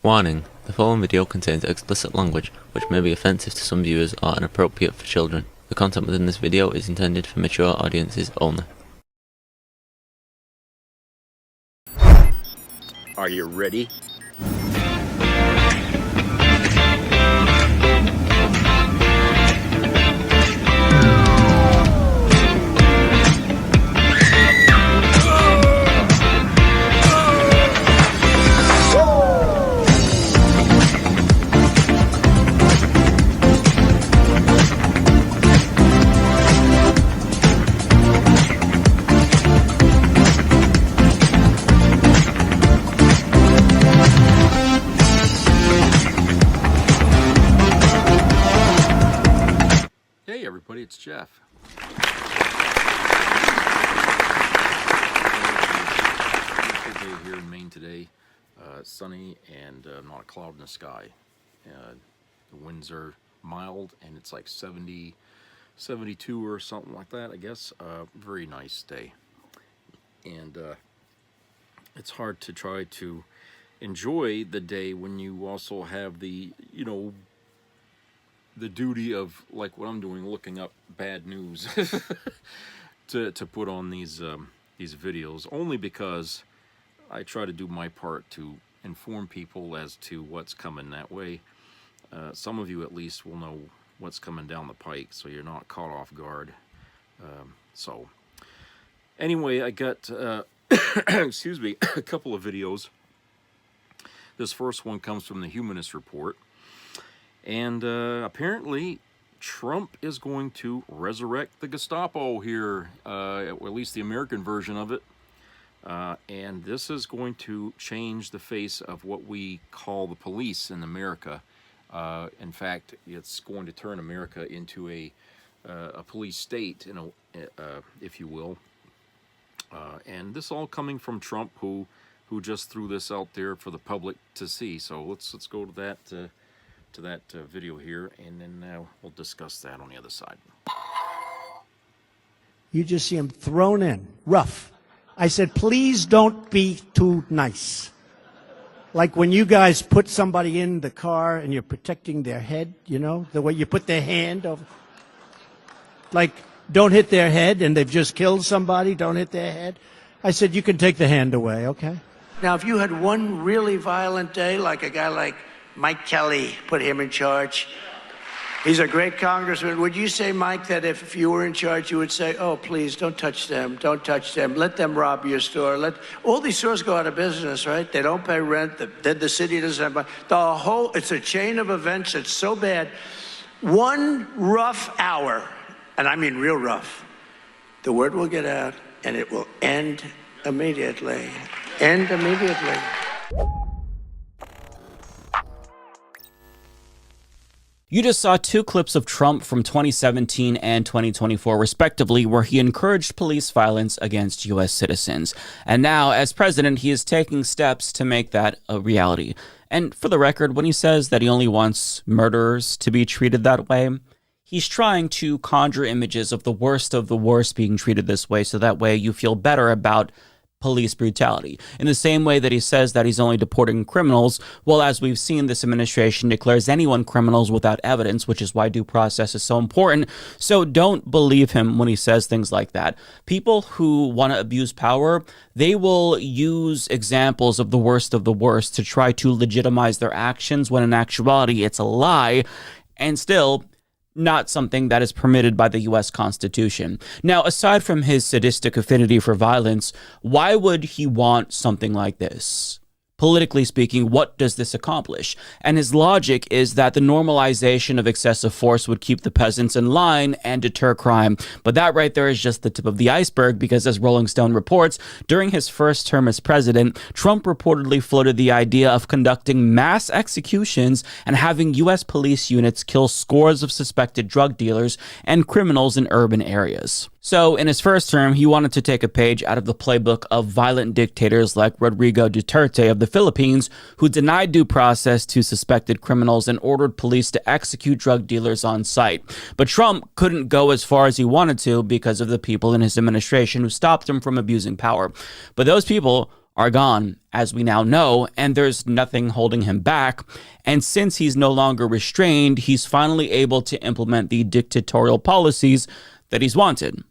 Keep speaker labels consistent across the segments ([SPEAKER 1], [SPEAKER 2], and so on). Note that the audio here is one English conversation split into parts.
[SPEAKER 1] Warning: the following video contains explicit language which may be offensive to some viewers or inappropriate for children. The content within this video is intended for mature audiences only.
[SPEAKER 2] Are you ready? Hey everybody, it's Jeff. Beautiful day here in Maine today. Sunny and not a cloud in the sky. The winds are mild and it's like 70, 72 or something like that, I guess. Very nice day. And it's hard to try to enjoy the day when you also have the, the duty of, like what I'm doing, looking up bad news to put on these videos, only because I try to do my part to inform people as to what's coming that way. Some of you at least will know what's coming down the pike, so you're not caught off guard. So anyway, I got excuse me, a couple of videos. This first one comes from the Humanist Report. And apparently, Trump is going to resurrect the Gestapo here, or at least the American version of it. And this is going to change the face of what we call the police in America. In fact, it's going to turn America into a police state, if you will. And this all coming from Trump, who just threw this out there for the public to see. So let's go to that video here, and then we'll discuss that on the other side.
[SPEAKER 3] You just see him thrown in, rough. I said, please don't be too nice. Like when you guys put somebody in the car and you're protecting their head, the way you put their hand over. Like, don't hit their head, and they've just killed somebody, don't hit their head. I said, you can take the hand away, okay? Now, if you had one really violent day, like a guy like Mike Kelly, put him in charge. He's a great congressman. Would you say, Mike, that if you were in charge, you would say, oh, please, don't touch them, don't touch them. Let them rob your store. Let all these stores go out of business, right? They don't pay rent. The city doesn't have money. It's a chain of events. It's so bad. One rough hour, and I mean real rough, the word will get out, and it will end immediately. End immediately.
[SPEAKER 4] You just saw two clips of Trump from 2017 and 2024, respectively, where he encouraged police violence against U.S. citizens. And now, as president, he is taking steps to make that a reality. And for the record, when he says that he only wants murderers to be treated that way, he's trying to conjure images of the worst being treated this way, so that way you feel better about police brutality. In the same way that he says that he's only deporting criminals, well, as we've seen, this administration declares anyone criminals without evidence, which is why due process is so important. So don't believe him when he says things like that. People who want to abuse power, they will use examples of the worst to try to legitimize their actions, when in actuality it's a lie, and still not something that is permitted by the U.S. Constitution. Now, aside from his sadistic affinity for violence, why would he want something like this? Politically speaking, what does this accomplish? And his logic is that the normalization of excessive force would keep the peasants in line and deter crime. But that right there is just the tip of the iceberg, because as Rolling Stone reports, during his first term as president, Trump reportedly floated the idea of conducting mass executions and having U.S. police units kill scores of suspected drug dealers and criminals in urban areas. So in his first term, he wanted to take a page out of the playbook of violent dictators like Rodrigo Duterte of the Philippines, who denied due process to suspected criminals and ordered police to execute drug dealers on sight. But Trump couldn't go as far as he wanted to because of the people in his administration who stopped him from abusing power. But those people are gone, as we now know, and there's nothing holding him back. And since he's no longer restrained, he's finally able to implement the dictatorial policies that he's wanted.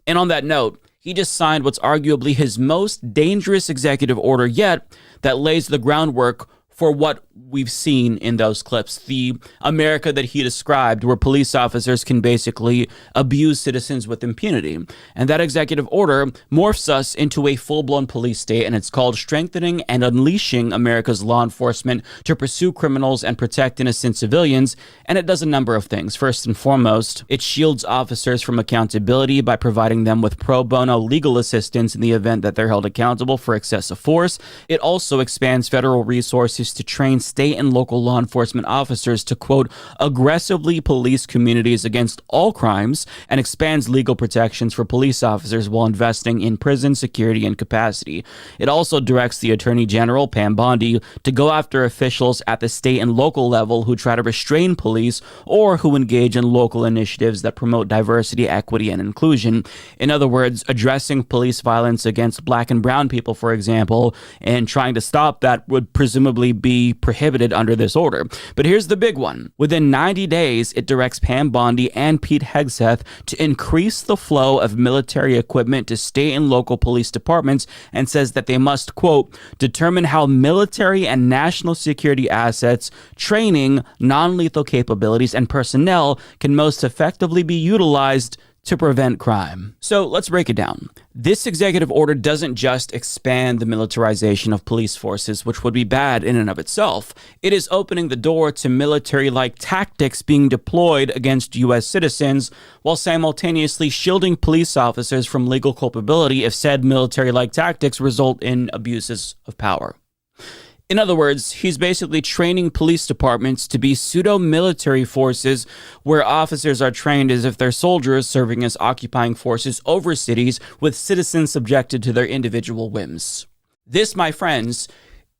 [SPEAKER 4] And on that note, he just signed what's arguably his most dangerous executive order yet that lays the groundwork for what we've seen in those clips. The America that he described, where police officers can basically abuse citizens with impunity. And that executive order morphs us into a full-blown police state, and it's called Strengthening and Unleashing America's Law Enforcement to Pursue Criminals and Protect Innocent Civilians. And it does a number of things. First and foremost, it shields officers from accountability by providing them with pro bono legal assistance in the event that they're held accountable for excessive force. It also expands federal resources to train state and local law enforcement officers to, quote, aggressively police communities against all crimes, and expands legal protections for police officers while investing in prison security and capacity. It also directs the Attorney General, Pam Bondi, to go after officials at the state and local level who try to restrain police or who engage in local initiatives that promote diversity, equity, and inclusion. In other words, addressing police violence against black and brown people, for example, and trying to stop that would presumably be prohibited under this order. But here's the big one. Within 90 days, it directs Pam Bondi and Pete Hegseth to increase the flow of military equipment to state and local police departments, and says that they must, quote, determine how military and national security assets, training, non-lethal capabilities, and personnel can most effectively be utilized to prevent crime. So let's break it down. This executive order doesn't just expand the militarization of police forces, which would be bad in and of itself. It is opening the door to military-like tactics being deployed against U.S. citizens, while simultaneously shielding police officers from legal culpability if said military-like tactics result in abuses of power. In other words, he's basically training police departments to be pseudo-military forces where officers are trained as if they're soldiers serving as occupying forces over cities with citizens subjected to their individual whims. This, my friends,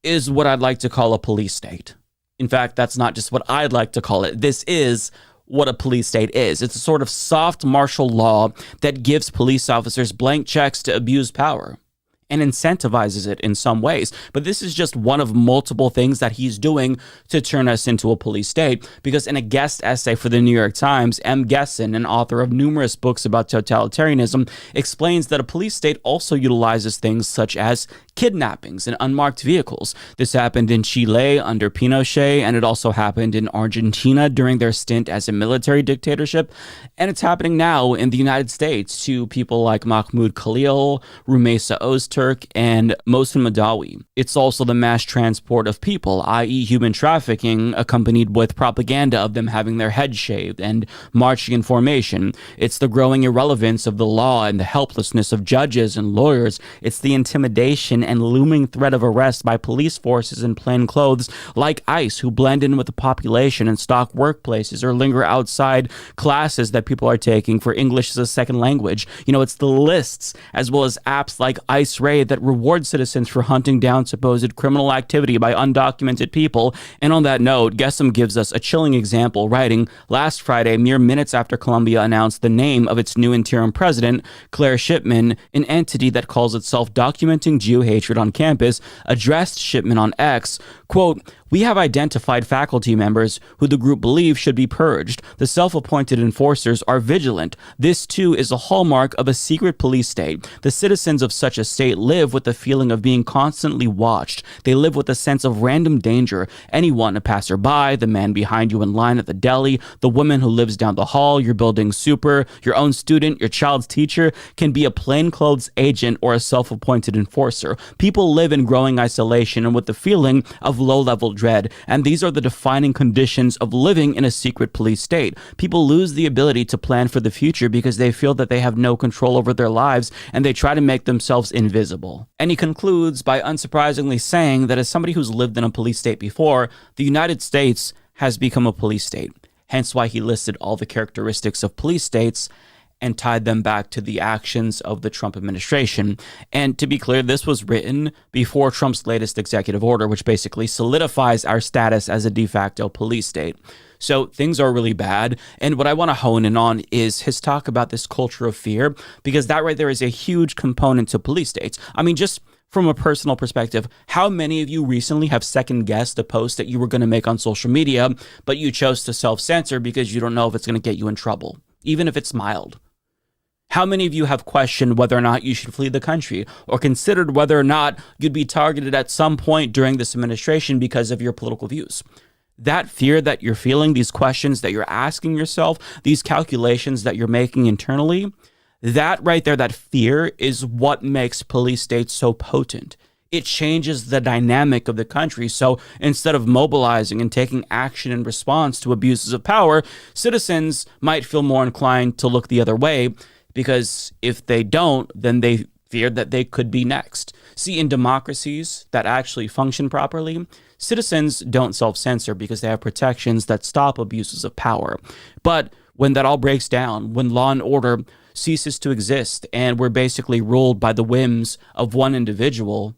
[SPEAKER 4] is what I'd like to call a police state. In fact, that's not just what I'd like to call it. This is what a police state is. It's a sort of soft martial law that gives police officers blank checks to abuse power and incentivizes it in some ways. But this is just one of multiple things that he's doing to turn us into a police state, because in a guest essay for the New York Times, M. Gesson, an author of numerous books about totalitarianism, explains that a police state also utilizes things such as kidnappings in unmarked vehicles. This happened in Chile under Pinochet, and it also happened in Argentina during their stint as a military dictatorship, and it's happening now in the United States to people like Mahmoud Khalil, Rumeysa Ozturk, and Mohsen Madawi. It's also the mass transport of people, i.e. human trafficking, accompanied with propaganda of them having their heads shaved and marching in formation. It's the growing irrelevance of the law and the helplessness of judges and lawyers. It's the intimidation and looming threat of arrest by police forces in plain clothes like ICE, who blend in with the population and stalk workplaces or linger outside classes that people are taking for English as a second language. You know, it's the lists as well as apps like ICE Raid that reward citizens for hunting down supposed criminal activity by undocumented people. And on that note, Gesson gives us a chilling example, writing, last Friday, mere minutes after Colombia announced the name of its new interim president, Claire Shipman, an entity that calls itself Documenting Jew Hatred on Campus, addressed Shipman on X, quote, we have identified faculty members who the group believes should be purged. The self-appointed enforcers are vigilant. This, too, is a hallmark of a secret police state. The citizens of such a state live with the feeling of being constantly watched. They live with a sense of random danger. Anyone, a passerby, the man behind you in line at the deli, the woman who lives down the hall, your building's super, your own student, your child's teacher, can be a plainclothes agent or a self-appointed enforcer. People live in growing isolation and with the feeling of low-level dread, and these are the defining conditions of living in a secret police state. People lose the ability to plan for the future because they feel that they have no control over their lives, and they try to make themselves invisible. And he concludes by unsurprisingly saying that as somebody who's lived in a police state before, the United States has become a police state. Hence why he listed all the characteristics of police states and tied them back to the actions of the Trump administration. And to be clear, this was written before Trump's latest executive order, which basically solidifies our status as a de facto police state. So things are really bad. And what I want to hone in on is his talk about this culture of fear, because that right there is a huge component to police states. I mean, just from a personal perspective, how many of you recently have second guessed a post that you were going to make on social media, but you chose to self-censor because you don't know if it's going to get you in trouble, even if it's mild? How many of you have questioned whether or not you should flee the country, or considered whether or not you'd be targeted at some point during this administration because of your political views? That fear that you're feeling, these questions that you're asking yourself, these calculations that you're making internally, that right there, that fear is what makes police states so potent. It changes the dynamic of the country. So instead of mobilizing and taking action in response to abuses of power, citizens might feel more inclined to look the other way, because if they don't, then they fear that they could be next. See, in democracies that actually function properly, citizens don't self-censor because they have protections that stop abuses of power. But when that all breaks down, when law and order ceases to exist and we're basically ruled by the whims of one individual,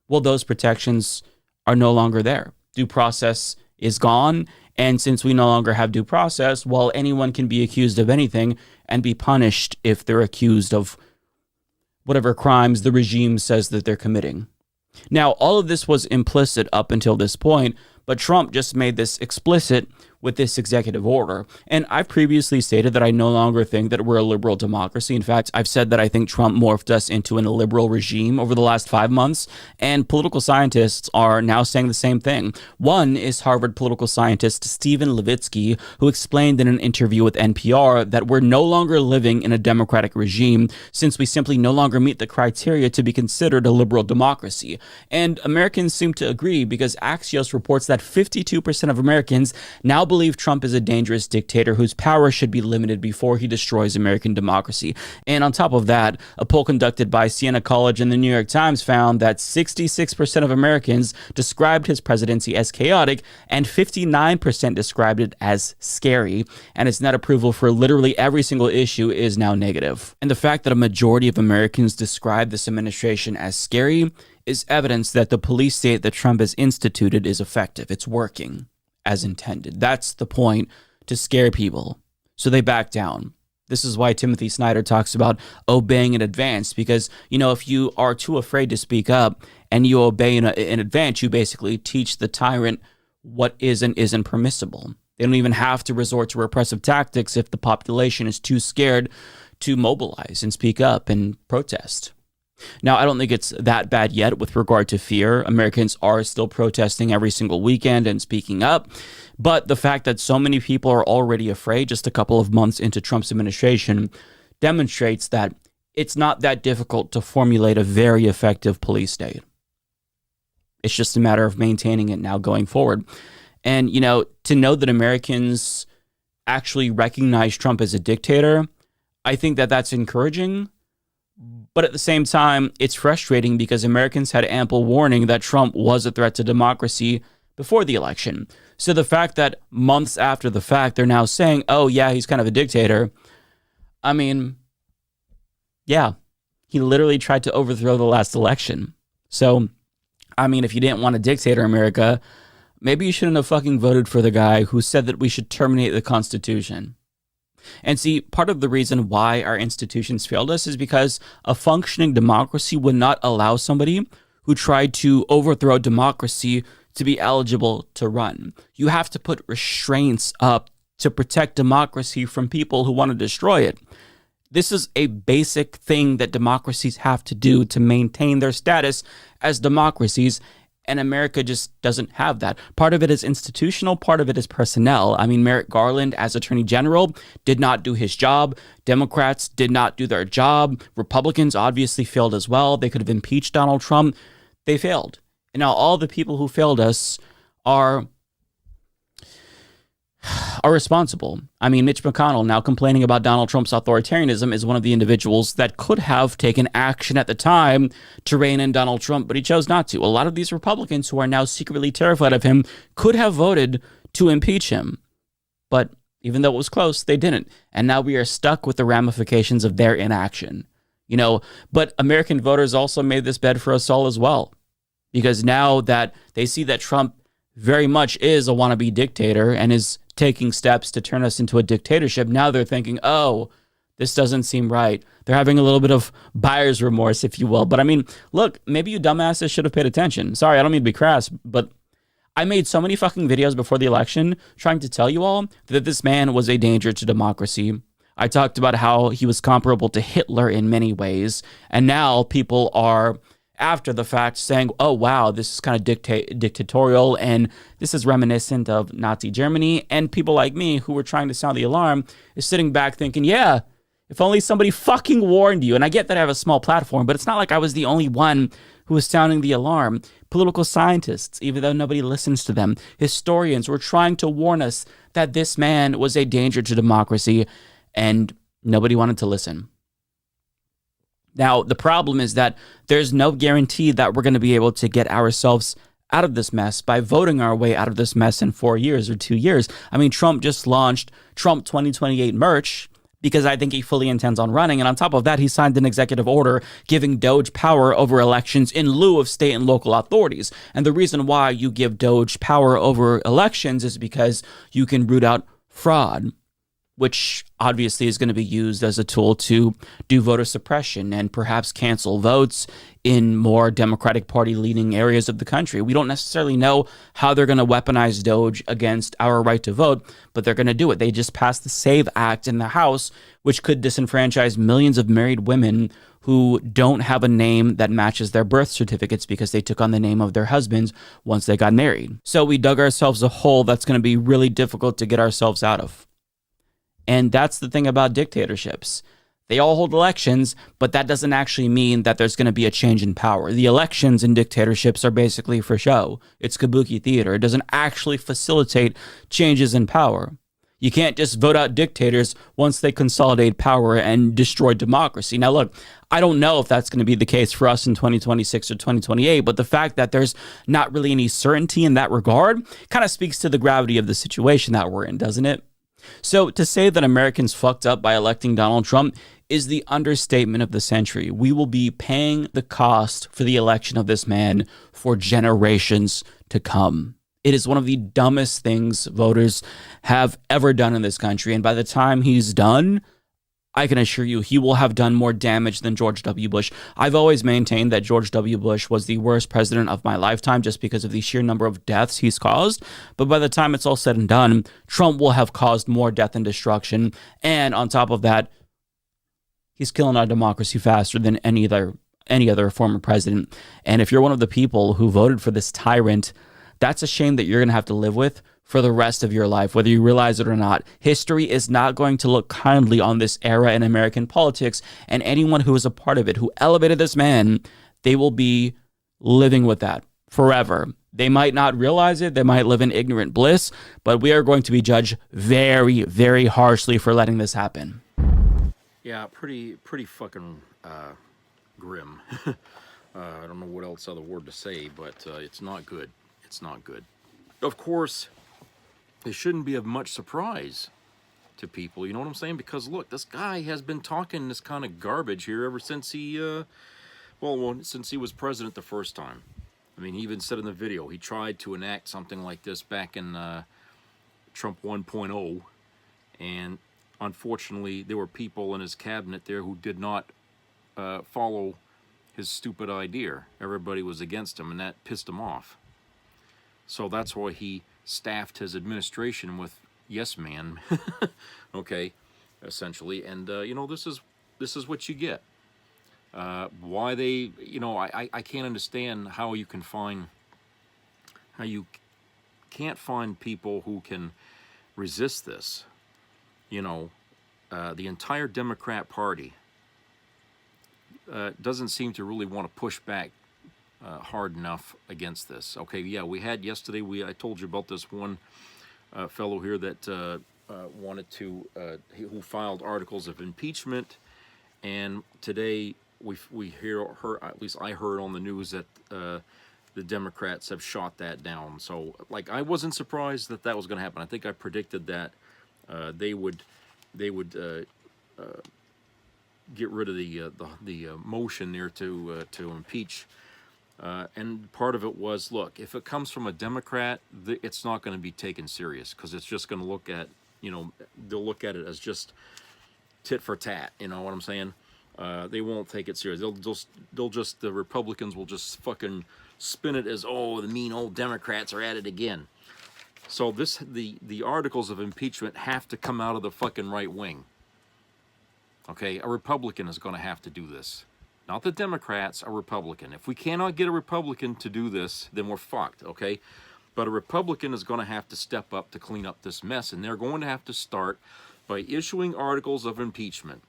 [SPEAKER 4] well, those protections are no longer there. Due process is gone. And since we no longer have due process, well, anyone can be accused of anything and be punished if they're accused of whatever crimes the regime says that they're committing. Now, all of this was implicit up until this point, but Trump just made this explicit with this executive order. And I've previously stated that I no longer think that we're a liberal democracy. In fact, I've said that I think Trump morphed us into an illiberal regime over the last 5 months, and political scientists are now saying the same thing. One is Harvard political scientist Stephen Levitsky, who explained in an interview with NPR that we're no longer living in a democratic regime since we simply no longer meet the criteria to be considered a liberal democracy. And Americans seem to agree, because Axios reports that 52% of Americans now believe Trump is a dangerous dictator whose power should be limited before he destroys American democracy. And on top of that, a poll conducted by Siena College and the New York Times found that 66% of Americans described his presidency as chaotic, and 59% described it as scary, and his net approval for literally every single issue is now negative. And the fact that a majority of Americans describe this administration as scary is evidence that the police state that Trump has instituted is effective. It's working as intended. That's the point, to scare people so they back down. This is why Timothy Snyder talks about obeying in advance, because, if you are too afraid to speak up and you obey in advance, you basically teach the tyrant what is and isn't permissible. They don't even have to resort to repressive tactics if the population is too scared to mobilize and speak up and protest. Now, I don't think it's that bad yet with regard to fear. Americans are still protesting every single weekend and speaking up. But the fact that so many people are already afraid just a couple of months into Trump's administration demonstrates that it's not that difficult to formulate a very effective police state. It's just a matter of maintaining it now going forward. And, to know that Americans actually recognize Trump as a dictator, I think that that's encouraging. But at the same time, it's frustrating because Americans had ample warning that Trump was a threat to democracy before the election. So the fact that months after the fact, they're now saying, oh, yeah, he's kind of a dictator. I mean, yeah, he literally tried to overthrow the last election. So, I mean, if you didn't want a dictator, America, maybe you shouldn't have fucking voted for the guy who said that we should terminate the Constitution. And see, part of the reason why our institutions failed us is because a functioning democracy would not allow somebody who tried to overthrow democracy to be eligible to run. You have to put restraints up to protect democracy from people who want to destroy it. This is a basic thing that democracies have to do to maintain their status as democracies. And America just doesn't have that. Part of it is institutional, part of it is personnel. I mean, Merrick Garland, as Attorney General, did not do his job. Democrats did not do their job. Republicans obviously failed as well. They could have impeached Donald Trump. They failed. And now all the people who failed us are responsible. I mean, Mitch McConnell, now complaining about Donald Trump's authoritarianism, is one of the individuals that could have taken action at the time to rein in Donald Trump, but he chose not to. A lot of these Republicans who are now secretly terrified of him could have voted to impeach him. But even though it was close, they didn't. And now we are stuck with the ramifications of their inaction. But American voters also made this bed for us all as well. Because now that they see that Trump very much is a wannabe dictator and is taking steps to turn us into a dictatorship. Now they're thinking, oh, this doesn't seem right. They're having a little bit of buyer's remorse, if you will. But I mean, look, maybe you dumbasses should have paid attention. Sorry, I don't mean to be crass, but I made so many fucking videos before the election trying to tell you all that this man was a danger to democracy. I talked about how he was comparable to Hitler in many ways. And now people are, after the fact, saying, oh, wow, this is kind of dictatorial and this is reminiscent of Nazi Germany. And people like me who were trying to sound the alarm is sitting back thinking, yeah, if only somebody fucking warned you. And I get that I have a small platform, but it's not like I was the only one who was sounding the alarm. Political scientists, even though nobody listens to them, historians were trying to warn us that this man was a danger to democracy, and nobody wanted to listen. Now, the problem is that there's no guarantee that we're going to be able to get ourselves out of this mess by voting our way out of this mess in 4 years or 2 years. I mean, Trump just launched Trump 2028 merch, because I think he fully intends on running. And on top of that, he signed an executive order giving Doge power over elections in lieu of state and local authorities. And the reason why you give Doge power over elections is because you can root out fraud, which obviously is going to be used as a tool to do voter suppression and perhaps cancel votes in more Democratic Party leaning areas of the country. We don't necessarily know how they're going to weaponize Doge against our right to vote, but they're going to do it. They just passed the SAVE Act in the House, which could disenfranchise millions of married women who don't have a name that matches their birth certificates because they took on the name of their husbands once they got married. So we dug ourselves a hole that's going to be really difficult to get ourselves out of. And that's the thing about dictatorships. They all hold elections, but that doesn't actually mean that there's going to be a change in power. The elections in dictatorships are basically for show. It's kabuki theater. It doesn't actually facilitate changes in power. You can't just vote out dictators once they consolidate power and destroy democracy. Now, look, I don't know if that's going to be the case for us in 2026 or 2028, but the fact that there's not really any certainty in that regard kind of speaks to the gravity of the situation that we're in, doesn't it? So to say that Americans fucked up by electing Donald Trump is the understatement of the century. We will be paying the cost for the election of this man for generations to come. It is one of the dumbest things voters have ever done in this country. And by the time he's done, I can assure you he will have done more damage than George W. Bush. I've always maintained that George W. Bush was the worst president of my lifetime just because of the sheer number of deaths he's caused. But by the time it's all said and done, Trump will have caused more death and destruction. And on top of that, he's killing our democracy faster than any other former president. And if you're one of the people who voted for this tyrant, that's a shame that you're going to have to live with for the rest of your life, whether you realize it or not. History is not going to look kindly on this era in American politics, and anyone who is a part of it, who elevated this man, they will be living with that forever. They might not realize it, they might live in ignorant bliss, but we are going to be judged very, very harshly for letting this happen.
[SPEAKER 2] Yeah, pretty fucking grim. I don't know what else other word to say, but it's not good. It's not good. Of course, it shouldn't be of much surprise to people, you know what I'm saying? Because look, this guy has been talking this kind of garbage here ever since he, since he was president the first time. I mean, he even said in the video, he tried to enact something like this back in Trump 1.0, and unfortunately, there were people in his cabinet there who did not follow his stupid idea. Everybody was against him, and that pissed him off. So that's why he staffed his administration with yes man, okay, essentially. And this is what you get. Why they, I can't understand how you can't find people who can resist this. The entire Democrat Party doesn't seem to really want to push back hard enough against this. Okay, yeah, we had yesterday, I told you about this one fellow here that wanted to, who filed articles of impeachment, and today we hear, at least I heard on the news that the Democrats have shot that down. So, like, I wasn't surprised that was going to happen. I think I predicted that they would get rid of the motion there to impeach And part of it was, look, if it comes from a Democrat, it's not going to be taken serious, because it's just going to look at, they'll look at it as just tit for tat. You know what I'm saying? They won't take it serious. The Republicans will just fucking spin it as, oh, the mean old Democrats are at it again. So the articles of impeachment have to come out of the fucking right wing. Okay, a Republican is going to have to do this. Not the Democrats, a Republican. If we cannot get a Republican to do this, then we're fucked, okay? But a Republican is going to have to step up to clean up this mess, and they're going to have to start by issuing articles of impeachment,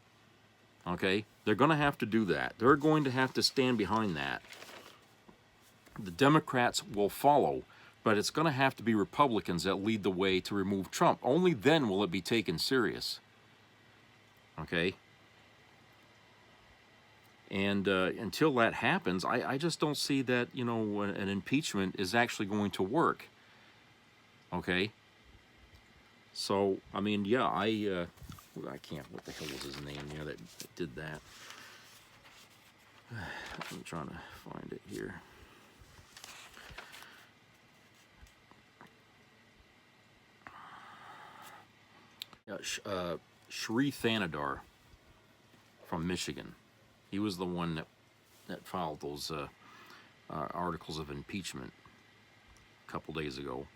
[SPEAKER 2] okay? They're going to have to do that. They're going to have to stand behind that. The Democrats will follow, but it's going to have to be Republicans that lead the way to remove Trump. Only then will it be taken serious, okay? And until that happens, I just don't see that, an impeachment is actually going to work. Okay? So, I mean, yeah, I can't, what the hell was his name, that did that? I'm trying to find it here. Shri Thanadar from Michigan. He was the one that filed those articles of impeachment a couple days ago.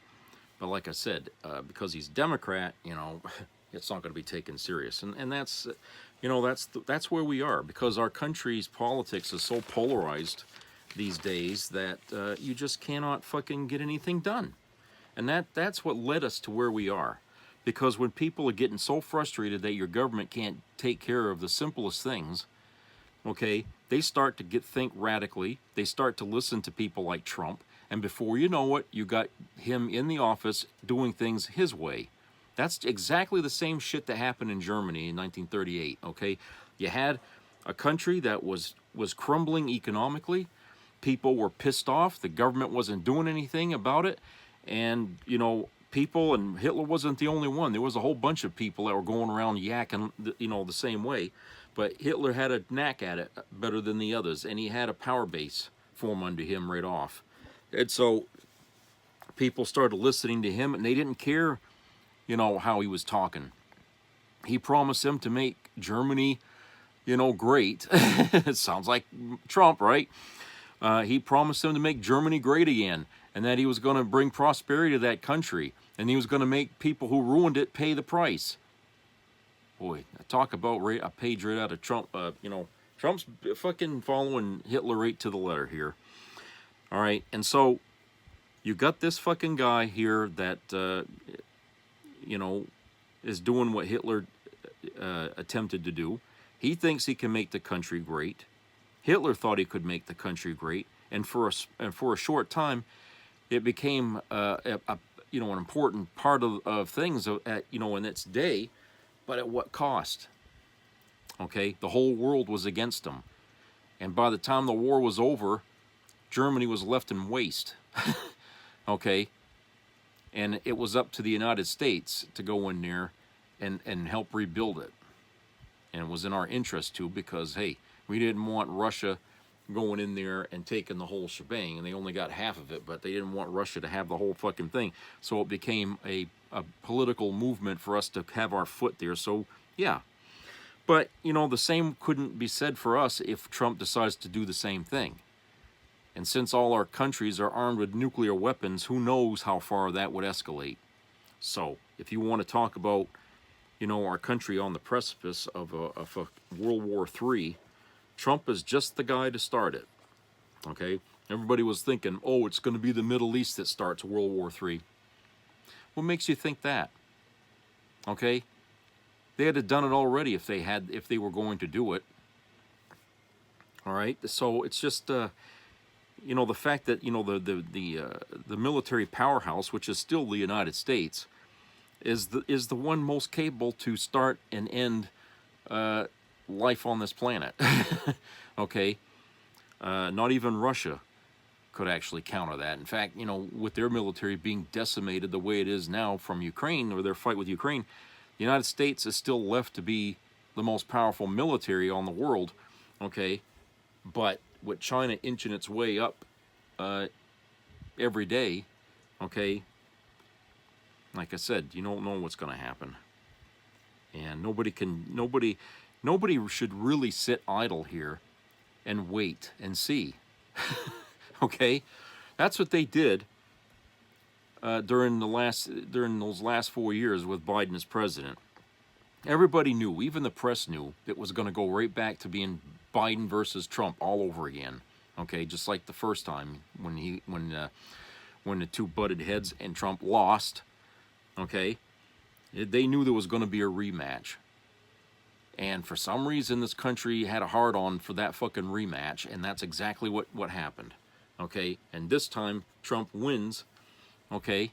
[SPEAKER 2] But like I said, because he's Democrat, it's not going to be taken serious. And that's, that's where we are, because our country's politics is so polarized these days that you just cannot fucking get anything done. And that's what led us to where we are. Because when people are getting so frustrated that your government can't take care of the simplest things, okay, they start to think radically. They start to listen to people like Trump. And before you know it, you got him in the office doing things his way. That's exactly the same shit that happened in Germany in 1938, okay? You had a country that was crumbling economically. People were pissed off. The government wasn't doing anything about it. And, people, and Hitler wasn't the only one. There was a whole bunch of people that were going around yakking, the same way. But Hitler had a knack at it better than the others, and he had a power base form under him right off. And so people started listening to him, and they didn't care, how he was talking. He promised them to make Germany, great. It sounds like Trump, right? He promised them to make Germany great again, and that he was going to bring prosperity to that country, and he was going to make people who ruined it pay the price. Boy, talk about a page right out of Trump. Trump's fucking following Hitler right to the letter here. All right, and so you got this fucking guy here that, is doing what Hitler attempted to do. He thinks he can make the country great. Hitler thought he could make the country great, and for a short time, it became an important part of things in its day. But at what cost? Okay, the whole world was against him. And by the time the war was over, Germany was left in waste. Okay, and it was up to the United States to go in there and help rebuild it. And it was in our interest too, because, hey, we didn't want Russia going in there and taking the whole shebang, and they only got half of it, but they didn't want Russia to have the whole fucking thing. So it became a political movement for us to have our foot there. So, yeah. But, the same couldn't be said for us if Trump decides to do the same thing. And since all our countries are armed with nuclear weapons, who knows how far that would escalate. So, if you want to talk about, our country on the precipice of a World War III, Trump is just the guy to start it. Okay? Everybody was thinking, oh, it's going to be the Middle East that starts World War III. What makes you think that? Okay? They had done it already if they were going to do it. All right? So it's just the fact that the military powerhouse, which is still the United States, is the one most capable to start and end life on this planet. Okay? Not even Russia could actually counter that. In fact, with their military being decimated the way it is now from Ukraine, or their fight with Ukraine, the United States is still left to be the most powerful military on the world, okay? But with China inching its way up every day, okay, like I said, you don't know what's going to happen. And nobody should really sit idle here and wait and see. Okay? That's what they did during those last 4 years with Biden as president. Everybody knew, even the press knew, it was going to go right back to being Biden versus Trump all over again. Okay, just like the first time when the two butted heads and Trump lost. Okay, they knew there was going to be a rematch. And for some reason, this country had a hard-on for that fucking rematch, and that's exactly what happened. Okay, and this time Trump wins. Okay,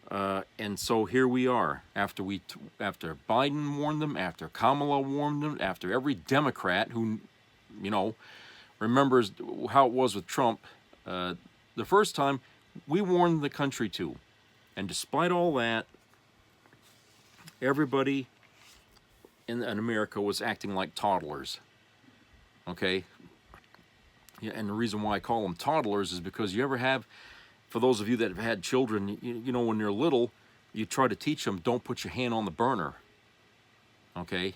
[SPEAKER 2] and so here we are. After Biden warned them, after Kamala warned them, after every Democrat who, remembers how it was with Trump, the first time we warned the country too, and despite all that, everybody in America was acting like toddlers. Okay? Yeah, and the reason why I call them toddlers is because you ever have, for those of you that have had children, when they're little, you try to teach them, don't put your hand on the burner. Okay?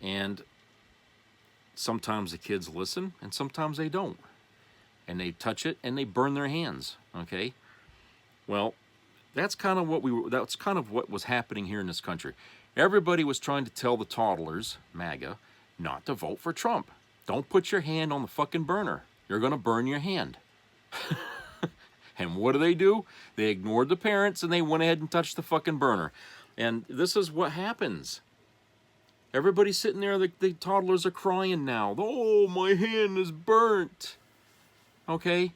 [SPEAKER 2] And sometimes the kids listen, and sometimes they don't. And they touch it, and they burn their hands. Okay? Well, that's kind of what was happening here in this country. Everybody was trying to tell the toddlers, MAGA, not to vote for Trump. Don't put your hand on the fucking burner. You're going to burn your hand. And what do? They ignored the parents and they went ahead and touched the fucking burner. And this is what happens. Everybody's sitting there, the toddlers are crying now. Oh, my hand is burnt. Okay?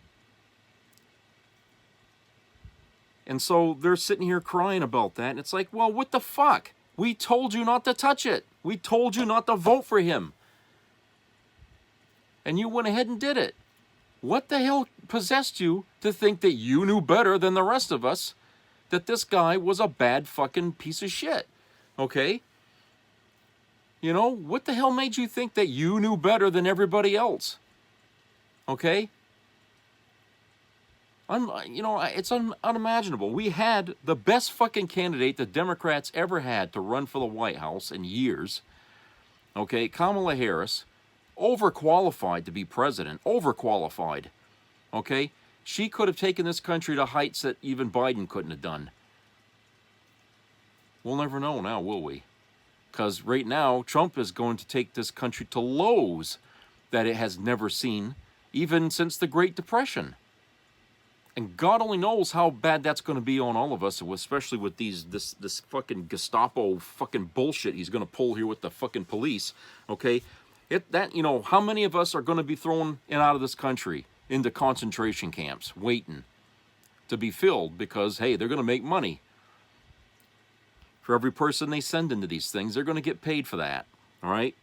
[SPEAKER 2] And so they're sitting here crying about that. And it's like, well, what the fuck? We told you not to touch it. We told you not to vote for him. And you went ahead and did it. What the hell possessed you to think that you knew better than the rest of us that this guy was a bad fucking piece of shit? Okay? What the hell made you think that you knew better than everybody else? Okay? It's unimaginable. We had the best fucking candidate the Democrats ever had to run for the White House in years. Okay, Kamala Harris, overqualified to be president, overqualified. Okay, she could have taken this country to heights that even Biden couldn't have done. We'll never know now, will we? Because right now, Trump is going to take this country to lows that it has never seen, even since the Great Depression. And God only knows how bad that's going to be on all of us, especially with this fucking Gestapo fucking bullshit he's going to pull here with the fucking police. Okay, how many of us are going to be thrown out of this country into concentration camps, waiting to be filled because hey, they're going to make money. For every person they send into these things, they're going to get paid for that. All right.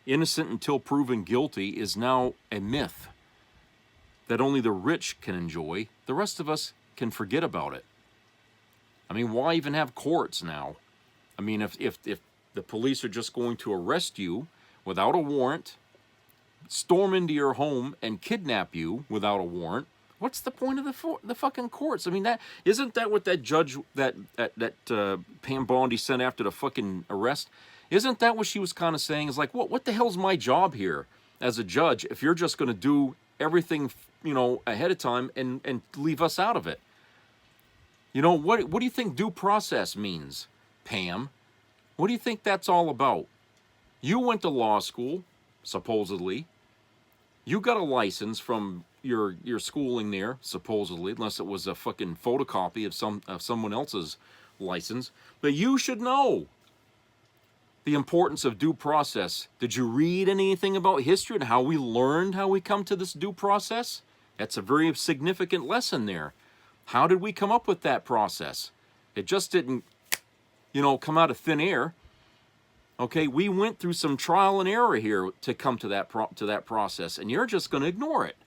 [SPEAKER 2] Innocent until proven guilty is now a myth that only the rich can enjoy. The rest of us can forget about it. I mean, why even have courts now? I mean, if the police are just going to arrest you without a warrant, storm into your home and kidnap you without a warrant, what's the point of the fucking courts? I mean, isn't that what that judge that Pam Bondi sent after the fucking arrest? Isn't that what she was kind of saying? Is like, what the hell's my job here as a judge if you're just going to do everything, ahead of time and leave us out of it? What do you think due process means, Pam? What do you think that's all about? You went to law school, supposedly. You got a license from your schooling there, supposedly, unless it was a fucking photocopy of someone else's license. But you should know the importance of due process. Did you read anything about history and how we learned how we come to this due process? That's a very significant lesson there. How did we come up with that process? It just didn't, come out of thin air. Okay, we went through some trial and error here to come to that process, and you're just going to ignore it.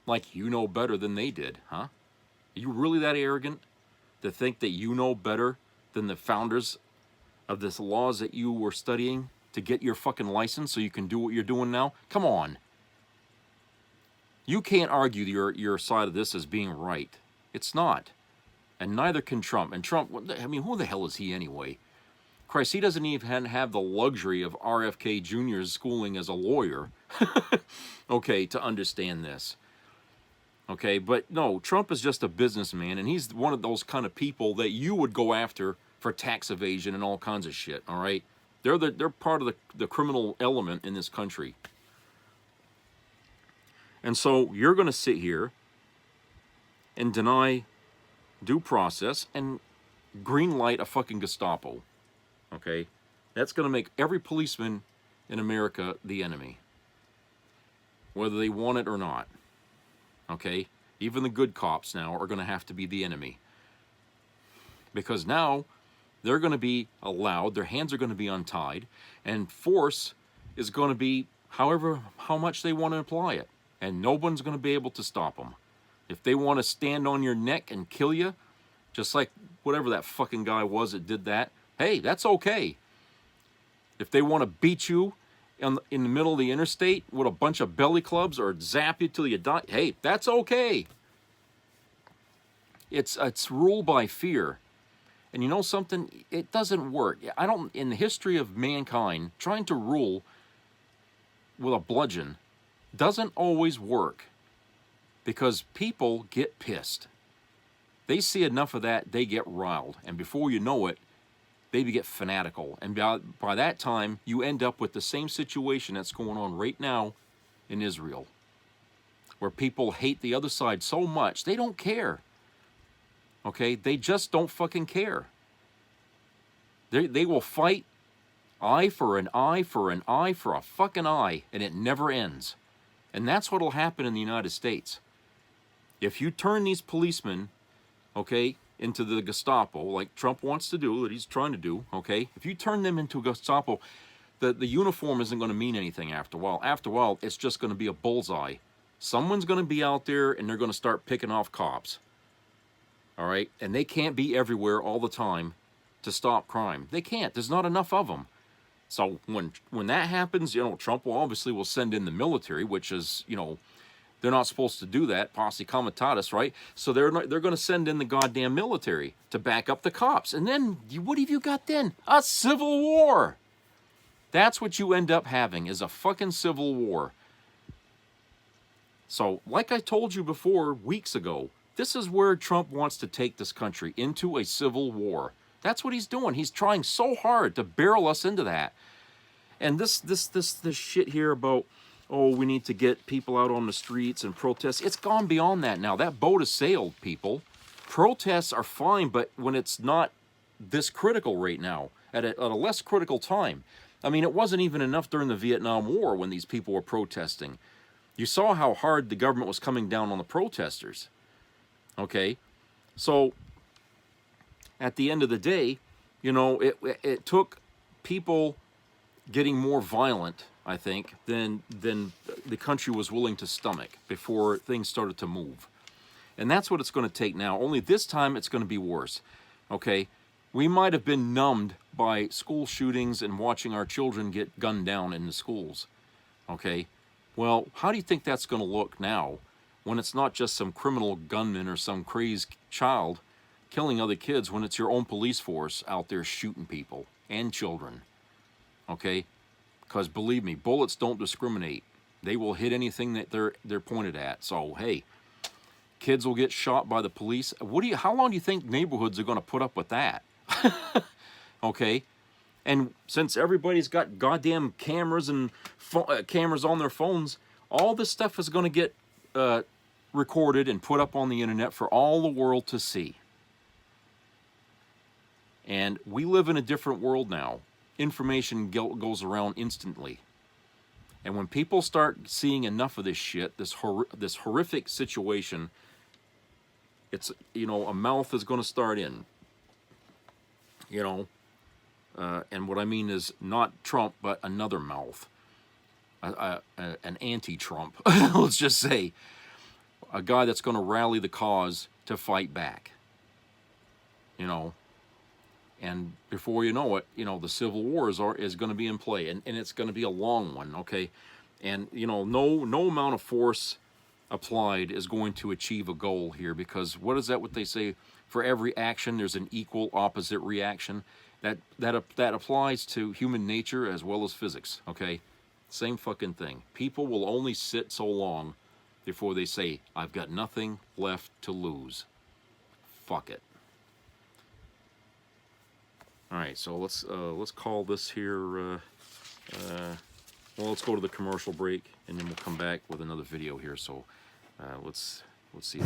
[SPEAKER 2] Like you know better than they did, huh? Are you really that arrogant to think that you know better than the founders of this laws that you were studying to get your fucking license so you can do what you're doing now? Come on. You can't argue your side of this as being right. It's not. And neither can Trump. And Trump, I mean, who the hell is he anyway? Christ, he doesn't even have the luxury of RFK Jr.'s schooling as a lawyer, okay, to understand this. Okay, but no, Trump is just a businessman, and he's one of those kind of people that you would go after for tax evasion and all kinds of shit, all right? They're part of the criminal element in this country. And so you're going to sit here and deny due process and green light a fucking Gestapo, okay? That's going to make every policeman in America the enemy, whether they want it or not, okay? Even the good cops now are going to have to be the enemy, because now they're going to be allowed, their hands are going to be untied, and force is going to be how much they want to apply it, and no one's going to be able to stop them. If they want to stand on your neck and kill you, just like whatever that fucking guy was that did that, hey, that's okay. If they want to beat you in the middle of the interstate with a bunch of belly clubs or zap you till you die, hey, that's okay. It's ruled by fear. And you know something? It doesn't work. In the history of mankind, trying to rule with a bludgeon doesn't always work, because people get pissed. They see enough of that, they get riled. And before you know it, they get fanatical. And by that time, you end up with the same situation that's going on right now in Israel, where people hate the other side so much, they don't care. Okay? They just don't fucking care. They will fight eye for an eye for an eye for a fucking eye, and it never ends. And that's what will happen in the United States. If you turn these policemen, okay, into the Gestapo, like Trump wants to do, that he's trying to do, okay, if you turn them into Gestapo, the uniform isn't going to mean anything after a while. After a while, it's just going to be a bullseye. Someone's going to be out there, and they're going to start picking off cops. All right? And they can't be everywhere all the time to stop crime. They can't. There's not enough of them. So when that happens, you know, Trump will send in the military, which is, you know, they're not supposed to do that, posse comitatus, right? So they're going to send in the goddamn military to back up the cops. And then, what have you got then? A civil war. That's what you end up having, is a fucking civil war. So, like I told you before, weeks ago, this is where Trump wants to take this country, into a civil war. That's what he's doing. He's trying so hard to barrel us into that. And this shit here about, oh, we need to get people out on the streets and protest. It's gone beyond that now. That boat has sailed, people. Protests are fine, but when it's not this critical right now, at a less critical time. I mean, it wasn't even enough during the Vietnam War when these people were protesting. You saw how hard the government was coming down on the protesters. Okay? So, at the end of the day, you know, it took people getting more violent, I think, than the country was willing to stomach before things started to move. And that's what it's going to take now. Only this time it's going to be worse. Okay? We might have been numbed by school shootings and watching our children get gunned down in the schools. Okay? Well, how do you think that's going to look now when it's not just some criminal gunman or some crazed child killing other kids, when it's your own police force out there shooting people and children? Okay? Because believe me, bullets don't discriminate. They will hit anything that they're pointed at. So, hey, kids will get shot by the police. How long do you think neighborhoods are going to put up with that? Okay? And since everybody's got goddamn cameras and cameras on their phones, all this stuff is going to get recorded and put up on the internet for all the world to see. And we live in a different world now. Information goes around instantly. And when people start seeing enough of this shit, this horrific situation, it's, you know, a mouth is going to start in. You know, and what I mean is not Trump, but another mouth. An anti-Trump, let's just say. A guy that's going to rally the cause to fight back. You know, And before you know it, the Civil War is going to be in play, and it's going to be a long one, okay? And, no amount of force applied is going to achieve a goal here, because what they say? For every action, there's an equal opposite reaction. That applies to human nature as well as physics, okay? Same fucking thing. People will only sit so long before they say, I've got nothing left to lose. Fuck it. All right, so let's call this here. Well, let's go to the commercial break, and then we'll come back with another video here. So let's see.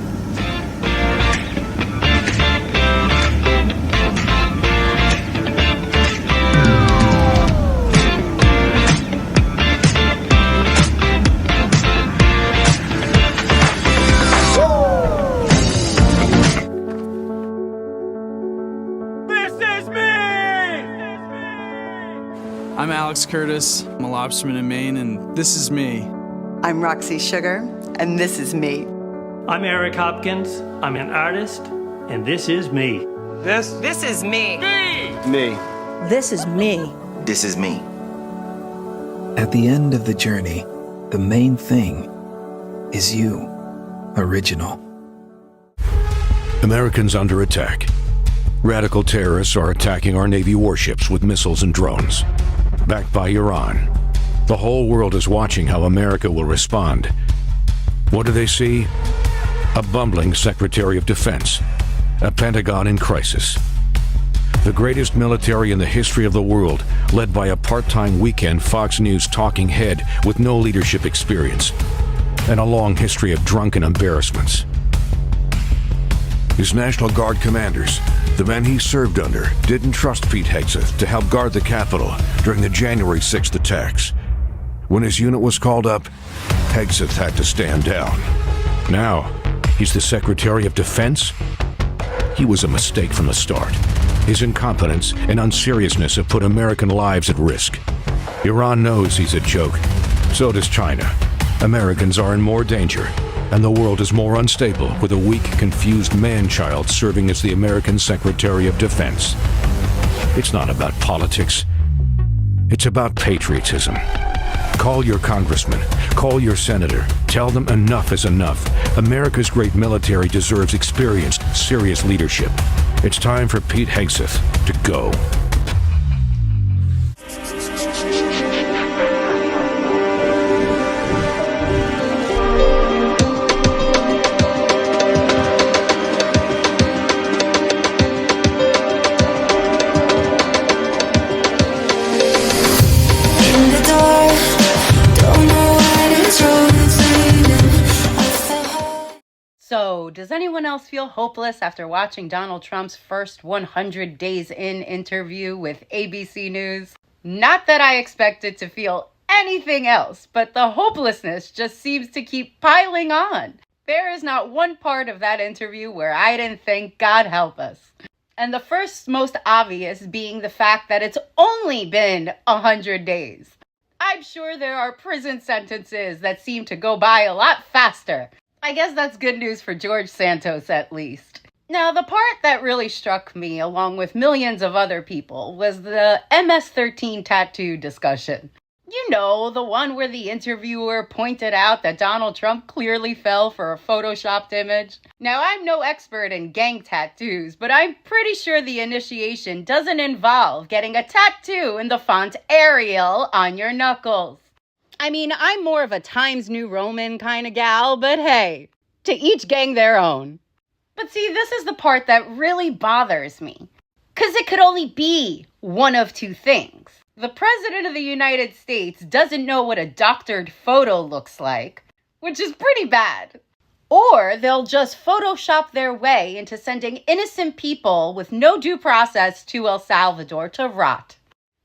[SPEAKER 5] I'm Alex Curtis. I'm a lobsterman in Maine, and this is me.
[SPEAKER 6] I'm Roxy Sugar, and this is me.
[SPEAKER 7] I'm Eric Hopkins. I'm an artist, and this is me.
[SPEAKER 6] This is me.
[SPEAKER 5] Me.
[SPEAKER 8] This is me.
[SPEAKER 9] This is me.
[SPEAKER 10] At the end of the journey, the main thing is you. Original.
[SPEAKER 11] Americans under attack. Radical terrorists are attacking our Navy warships with missiles and drones. Backed by Iran. The whole world is watching how America will respond. What do they see? A bumbling Secretary of Defense. A Pentagon in crisis. The greatest military in the history of the world, led by a part-time weekend Fox News talking head with no leadership experience. And a long history of drunken embarrassments. His National Guard commanders, the men he served under, didn't trust Pete Hegseth to help guard the Capitol during the January 6th attacks. When his unit was called up, Hegseth had to stand down. Now, he's the Secretary of Defense? He was a mistake from the start. His incompetence and unseriousness have put American lives at risk. Iran knows he's a joke. So does China. Americans are in more danger. And the world is more unstable with a weak, confused man-child serving as the American Secretary of Defense. It's not about politics. It's about patriotism. Call your congressman. Call your senator. Tell them enough is enough. America's great military deserves experienced, serious leadership. It's time for Pete Hegseth to go.
[SPEAKER 12] So, does anyone else feel hopeless after watching Donald Trump's first 100 days in interview with ABC News? Not that I expected to feel anything else, but the hopelessness just seems to keep piling on. There is not one part of that interview where I didn't think, God help us. And the first most obvious being the fact that it's only been 100 days. I'm sure there are prison sentences that seem to go by a lot faster. I guess that's good news for George Santos, at least. Now, the part that really struck me, along with millions of other people, was the MS-13 tattoo discussion. You know, the one where the interviewer pointed out that Donald Trump clearly fell for a photoshopped image. Now, I'm no expert in gang tattoos, but I'm pretty sure the initiation doesn't involve getting a tattoo in the font Arial on your knuckles. I mean, I'm more of a Times New Roman kind of gal, but hey, to each gang their own. But see, this is the part that really bothers me. Because it could only be one of two things. The President of the United States doesn't know what a doctored photo looks like, which is pretty bad. Or they'll just Photoshop their way into sending innocent people with no due process to El Salvador to rot.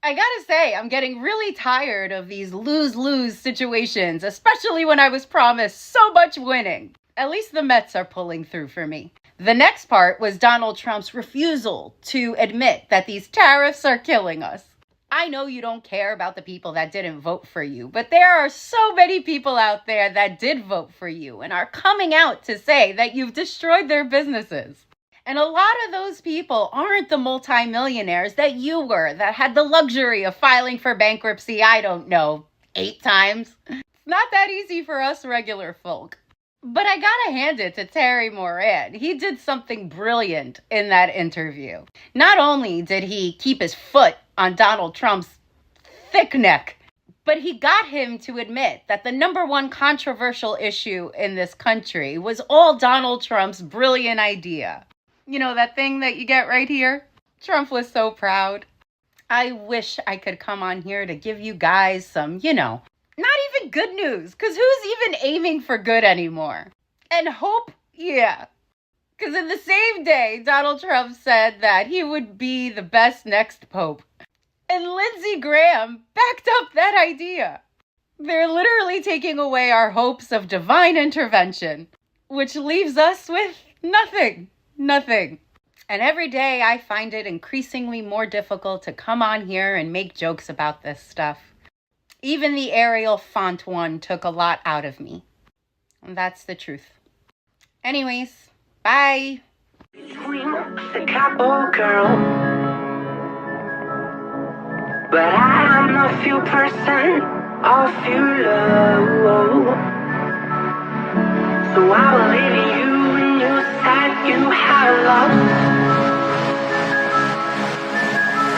[SPEAKER 12] I gotta say, I'm getting really tired of these lose-lose situations, especially when I was promised so much winning. At least the Mets are pulling through for me. The next part was Donald Trump's refusal to admit that these tariffs are killing us. I know you don't care about the people that didn't vote for you, but there are so many people out there that did vote for you and are coming out to say that you've destroyed their businesses. And a lot of those people aren't the multimillionaires that you were, that had the luxury of filing for bankruptcy, I don't know, 8 times. It's not that easy for us regular folk. But I gotta hand it to Terry Moran. He did something brilliant in that interview. Not only did he keep his foot on Donald Trump's thick neck, but he got him to admit that the #1 controversial issue in this country was all Donald Trump's brilliant idea. You know, that thing that you get right here? Trump was so proud. I wish I could come on here to give you guys some, not even good news, because who's even aiming for good anymore? And hope, yeah. Because in the same day, Donald Trump said that he would be the best next pope. And Lindsey Graham backed up that idea. They're literally taking away our hopes of divine intervention, which leaves us with nothing. Nothing. And every day I find it increasingly more difficult to come on here and make jokes about this stuff. Even the Arial font one took a lot out of me. And that's the truth. Anyways, bye.
[SPEAKER 8] The capo girl, but I am a few person of you love. So I believe in you when you said you have love.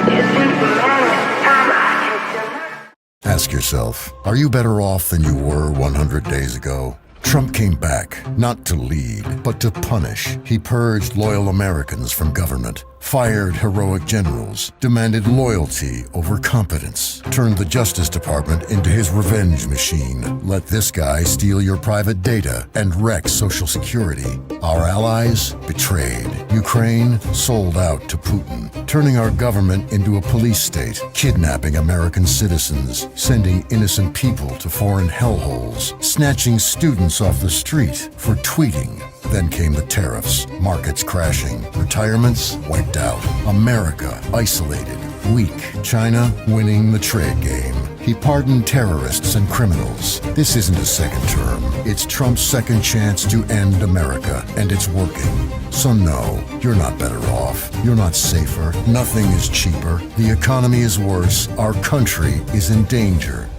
[SPEAKER 8] Isn't the man time I can still...
[SPEAKER 9] Ask yourself, are you better off than you were 100 days ago? Trump came back, not to lead, but to punish. He purged loyal Americans from government, fired heroic generals, demanded loyalty over competence, turned the Justice Department into his revenge machine, let this guy steal your private data, and wreck Social Security. Our allies betrayed. Ukraine sold out to Putin, turning our government into a police state, kidnapping American citizens, sending innocent people to foreign hellholes, snatching students off the street for tweeting. Then came the tariffs, markets crashing, retirements wiped out, America isolated, weak, China winning the trade game. He pardoned terrorists and criminals. This isn't a second term. It's Trump's second chance to end America, and it's working. So no, you're not better off. You're not safer. Nothing is cheaper. The economy is worse. Our country is in danger.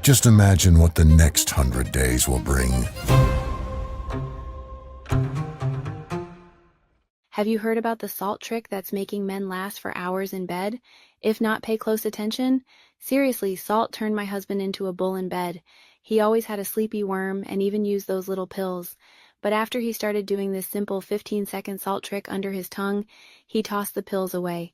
[SPEAKER 9] Just imagine what the next 100 days will bring.
[SPEAKER 13] Have you heard about the salt trick that's making men last for hours in bed? If not, pay close attention. Seriously, salt turned my husband into a bull in bed. He always had a sleepy worm and even used those little pills. But after he started doing this simple 15-second salt trick under his tongue, he tossed the pills away.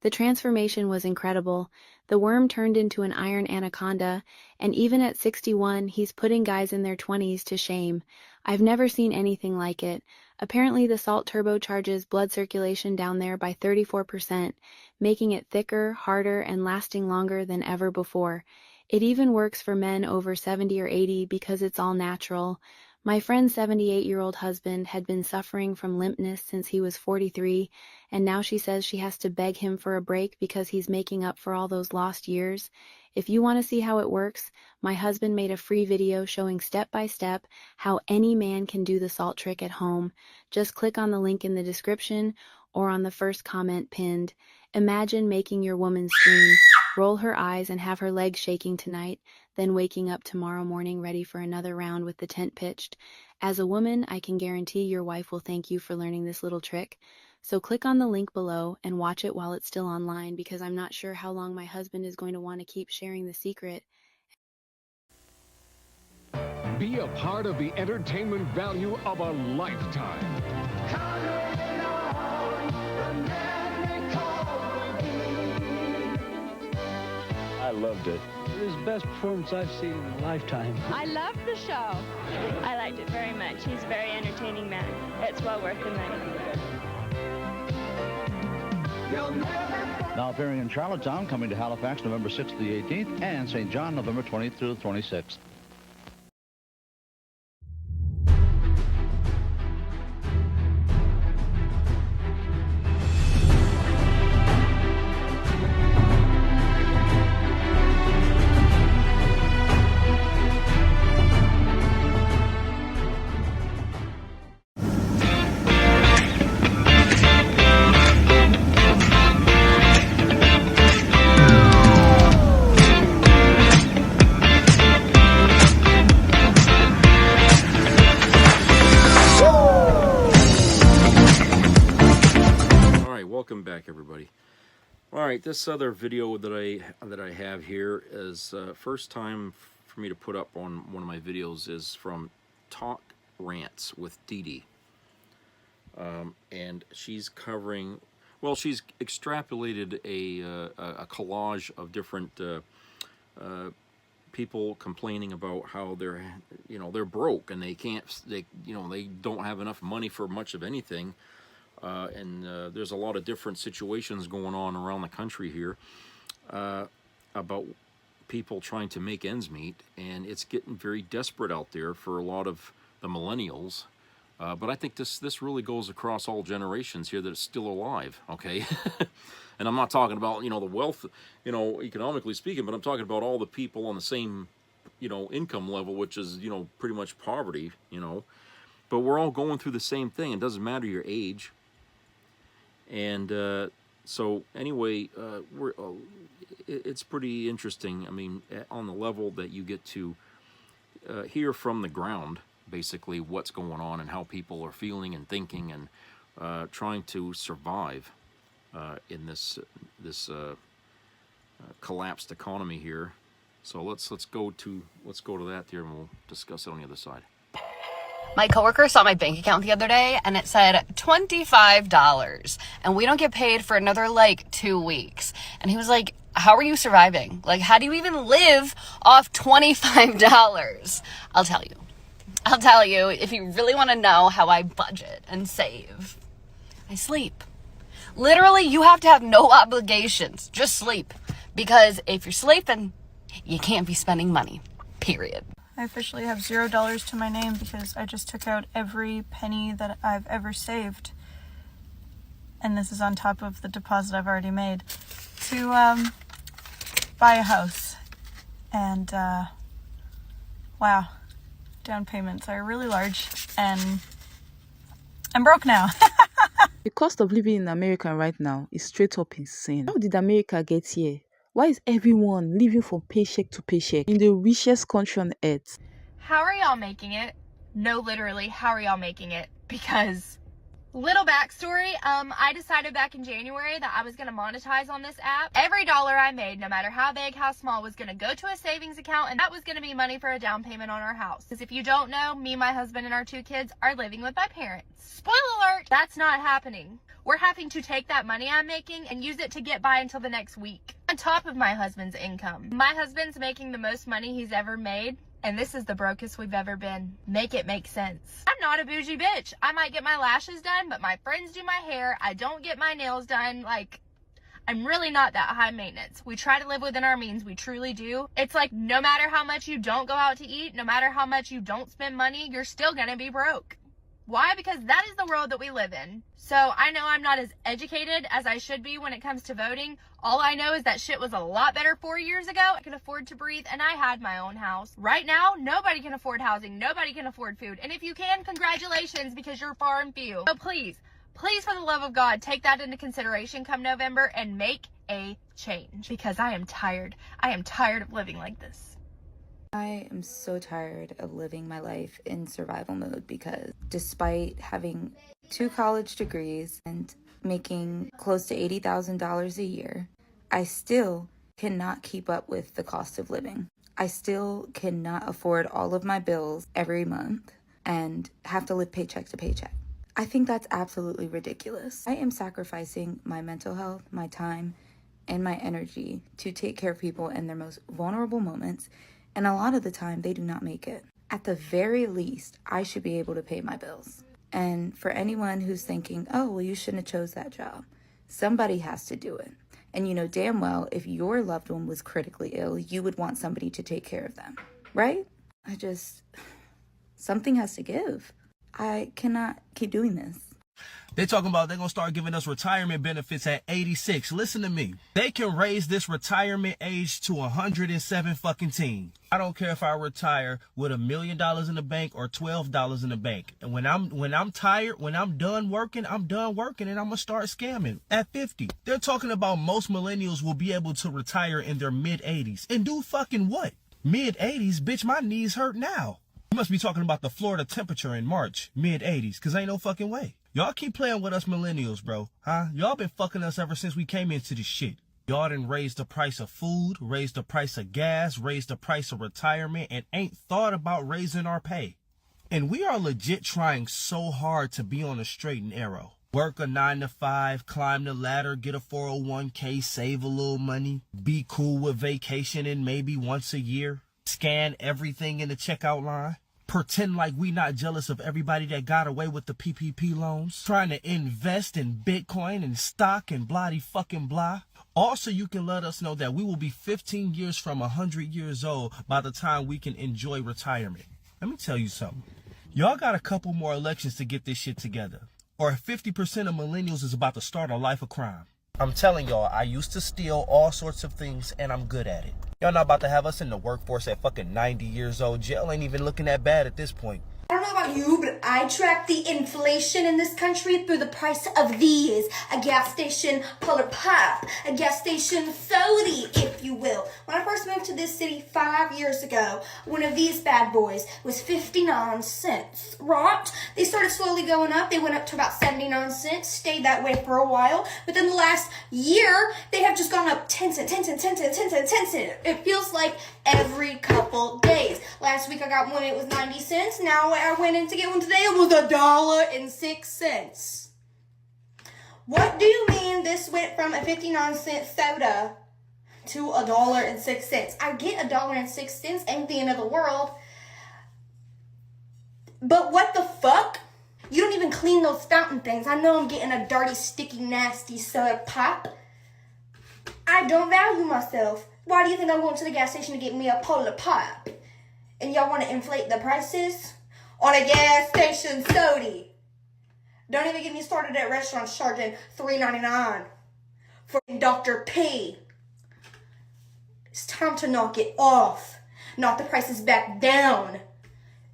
[SPEAKER 13] The transformation was incredible. The worm turned into an iron anaconda, and even at 61, he's putting guys in their 20s to shame. I've never seen anything like it. Apparently the salt turbocharges blood circulation down there by 34%, making it thicker, harder, and lasting longer than ever before. It even works for men over 70 or 80 because it's all natural. My friend's 78-year-old husband had been suffering from limpness since he was 43, and now she says she has to beg him for a break because he's making up for all those lost years. If you want to see how it works, my husband made a free video showing step-by-step how any man can do the salt trick at home. Just click on the link in the description or on the first comment pinned. Imagine making your woman scream, roll her eyes, and have her legs shaking tonight, then waking up tomorrow morning ready for another round with the tent pitched. As a woman, I can guarantee your wife will thank you for learning this little trick. So click on the link below and watch it while it's still online, because I'm not sure how long my husband is going to want to keep sharing the secret.
[SPEAKER 14] Be a part of the entertainment value of a lifetime.
[SPEAKER 15] I loved it.
[SPEAKER 16] It was the best performance I've seen in a lifetime.
[SPEAKER 17] I loved the show. I liked it very much. He's a very entertaining man. It's well worth the money.
[SPEAKER 18] Now appearing in Charlottetown, coming to Halifax November 6th to the 18th, and St. John November 20th through the 26th.
[SPEAKER 2] welcome back, everybody. All right, this other video that I have here is first time for me to put up on one of my videos is from Talk Rants with Dee Dee. And she's covering, well, she's extrapolated a collage of different people complaining about how they're, you know, they're broke and they can't, they don't have enough money for much of anything. And there's a lot of different situations going on around the country here about people trying to make ends meet, and it's getting very desperate out there for a lot of the millennials. But I think this really goes across all generations here that is still alive, okay? And I'm not talking about, you know, the wealth, you know, economically speaking, but I'm talking about all the people on the same, you know, income level, which is, you know, pretty much poverty, you know. But we're all going through the same thing. It doesn't matter your age. And so anyway, it's pretty interesting. I mean, on the level that you get to hear from the ground, basically what's going on and how people are feeling and thinking and trying to survive in this collapsed economy here. So let's go to that here, and we'll discuss it on the other side.
[SPEAKER 19] My coworker saw my bank account the other day and it said $25, and we don't get paid for another like 2 weeks. And he was like, how are you surviving? Like, how do you even live off $25? I'll tell you if you really want to know how I budget and save. I sleep. Literally, you have to have no obligations. Just sleep. Because if you're sleeping, you can't be spending money. Period.
[SPEAKER 20] I officially have $0 to my name because I just took out every penny that I've ever saved. And this is on top of the deposit I've already made to buy a house. And wow, down payments are really large and I'm broke now.
[SPEAKER 21] The cost of living in America right now is straight up insane. How did America get here? Why is everyone living from paycheck to paycheck in the richest country on earth?
[SPEAKER 22] How are y'all making it? No, literally, how are y'all making it? Because, little backstory, I decided back in January that I was going to monetize on this app. Every dollar I made, no matter how big, how small, was going to go to a savings account, and that was going to be money for a down payment on our house. Because if you don't know, me, my husband, and our 2 kids are living with my parents. Spoiler alert, that's not happening. We're having to take that money I'm making and use it to get by until the next week. On top of my husband's income. My husband's making the most money he's ever made, and this is the brokest we've ever been. Make it make sense. I'm not a bougie bitch. I might get my lashes done, but my friends do my hair. I don't get my nails done. Like, I'm really not that high maintenance. We try to live within our means. We truly do. It's like no matter how much you don't go out to eat, no matter how much you don't spend money, you're still gonna be broke. Why? Because that is the world that we live in. So I know I'm not as educated as I should be when it comes to voting. All I know is that shit was a lot better 4 years ago. I could afford to breathe and I had my own house. Right now, nobody can afford housing. Nobody can afford food. And if you can, congratulations, because you're far and few. So please, for the love of God, take that into consideration come November and make a change. Because I am tired. I am tired of living like this.
[SPEAKER 23] I am so tired of living my life in survival mode because despite having 2 college degrees and making close to $80,000 a year, I still cannot keep up with the cost of living. I still cannot afford all of my bills every month and have to live paycheck to paycheck. I think that's absolutely ridiculous. I am sacrificing my mental health, my time, and my energy to take care of people in their most vulnerable moments. And a lot of the time, they do not make it. At the very least, I should be able to pay my bills. And for anyone who's thinking, oh, well, you shouldn't have chose that job, somebody has to do it. And you know damn well, if your loved one was critically ill, you would want somebody to take care of them, right? Something has to give. I cannot keep doing this.
[SPEAKER 24] They talking about they're going to start giving us retirement benefits at 86. Listen to me. They can raise this retirement age to 107 fucking teen. I don't care if I retire with $1 million in the bank or $12 in the bank. And when I'm tired, when I'm done working and I'm going to start scamming at 50. They're talking about most millennials will be able to retire in their mid 80s. And do fucking what? Mid 80s? Bitch, my knees hurt now. You must be talking about the Florida temperature in March, mid 80s, because ain't no fucking way. Y'all keep playing with us millennials, bro. Huh? Y'all been fucking us ever since we came into this shit. Y'all done raised the price of food, raised the price of gas, raised the price of retirement, and ain't thought about raising our pay. And we are legit trying so hard to be on a straight and narrow. Work a 9 to 5, climb the ladder, get a 401k, save a little money, be cool with vacationing maybe once a year, scan everything in the checkout line, pretend like we not jealous of everybody that got away with the PPP loans, trying to invest in Bitcoin and stock and bloody fucking blah. Also, you can let us know that we will be 15 years from 100 years old by the time we can enjoy retirement. Let me tell you something. Y'all got a couple more elections to get this shit together, or 50% of millennials is about to start a life of crime. I'm telling y'all, I used to steal all sorts of things, and I'm good at it. Y'all not about to have us in the workforce at fucking 90 years old. Jail ain't even looking that bad at this point.
[SPEAKER 1] I don't know about you, but I track the inflation in this country through the price of these. A gas station Polar Pop, a gas station Sody, if you will. When I first moved to this city 5 years ago, one of these bad boys was 59 cents, right? They started slowly going up. They went up to about 79 cents, stayed that way for a while. But then the last year, they have just gone up 10 cents, 10 cents, 10 cents, 10 cents, 10 cents. It feels like every couple days. Last week I got one, it was 90 cents. Now I went in to get one today, it was $1.06. What do you mean this went from a 59-cent soda to $1.06? I get $1.06, ain't the end of the world. But what the fuck? You don't even clean those fountain things. I know I'm getting a dirty, sticky, nasty soda pop. I don't value myself. Why do you think I'm going to the gas station to get me a Polar Pop? And y'all want to inflate the prices on a gas station soda? Don't even get me started at restaurants charging $3.99 for Dr. P. It's time to knock it off. Knock the prices back down.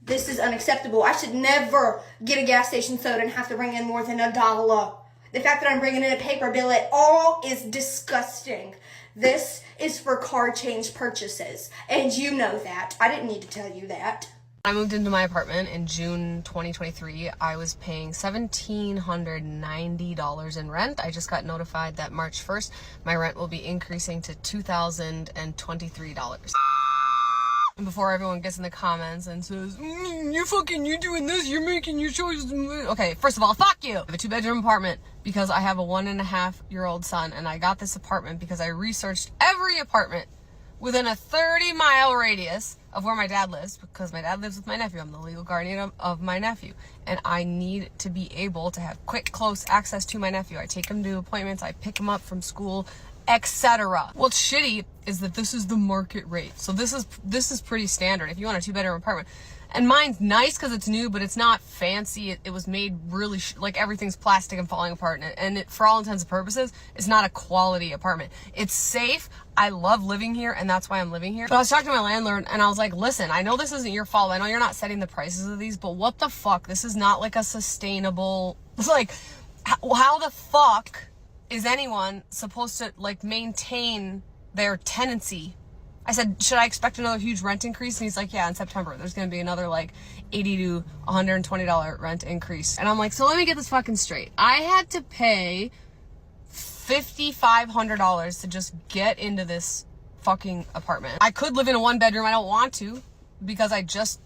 [SPEAKER 1] This is unacceptable. I should never get a gas station soda and have to bring in more than $1. The fact that I'm bringing in a paper bill at all is disgusting. This is for car change purchases, and you know that. I didn't need to tell you that.
[SPEAKER 19] I moved into my apartment in June 2023. I was paying $1,790 in rent. I just got notified that March 1st, my rent will be increasing to $2,023. And before everyone gets in the comments and says, you're doing this, you're making your choices. Okay, first of all, fuck you. I have a 2-bedroom apartment because I have a 1.5-year-old son, and I got this apartment because I researched every apartment within a 30-mile radius of where my dad lives, because my dad lives with my nephew. I'm the legal guardian of my nephew, and I need to be able to have quick, close access to my nephew. I take him to appointments, I pick him up from school, etc. What's shitty is that this is the market rate. So this is pretty standard if you want a 2-bedroom apartment. And mine's nice because it's new, but it's not fancy. It was made really like everything's plastic and falling apart, and it, for all intents and purposes, it's not a quality apartment. It's safe. I love living here, and that's why I'm living here. But I was talking to my landlord, and I was like, listen, I know this isn't your fault. I know you're not setting the prices of these, but what the fuck? This is not like a sustainable, like, how the fuck is anyone supposed to like maintain their tenancy? I said, should I expect another huge rent increase? And he's like, yeah, in September, there's going to be another like $80 to $120 rent increase. And I'm like, so let me get this fucking straight. I had to pay $5,500 to just get into this fucking apartment. I could live in a 1-bedroom. I don't want to because I just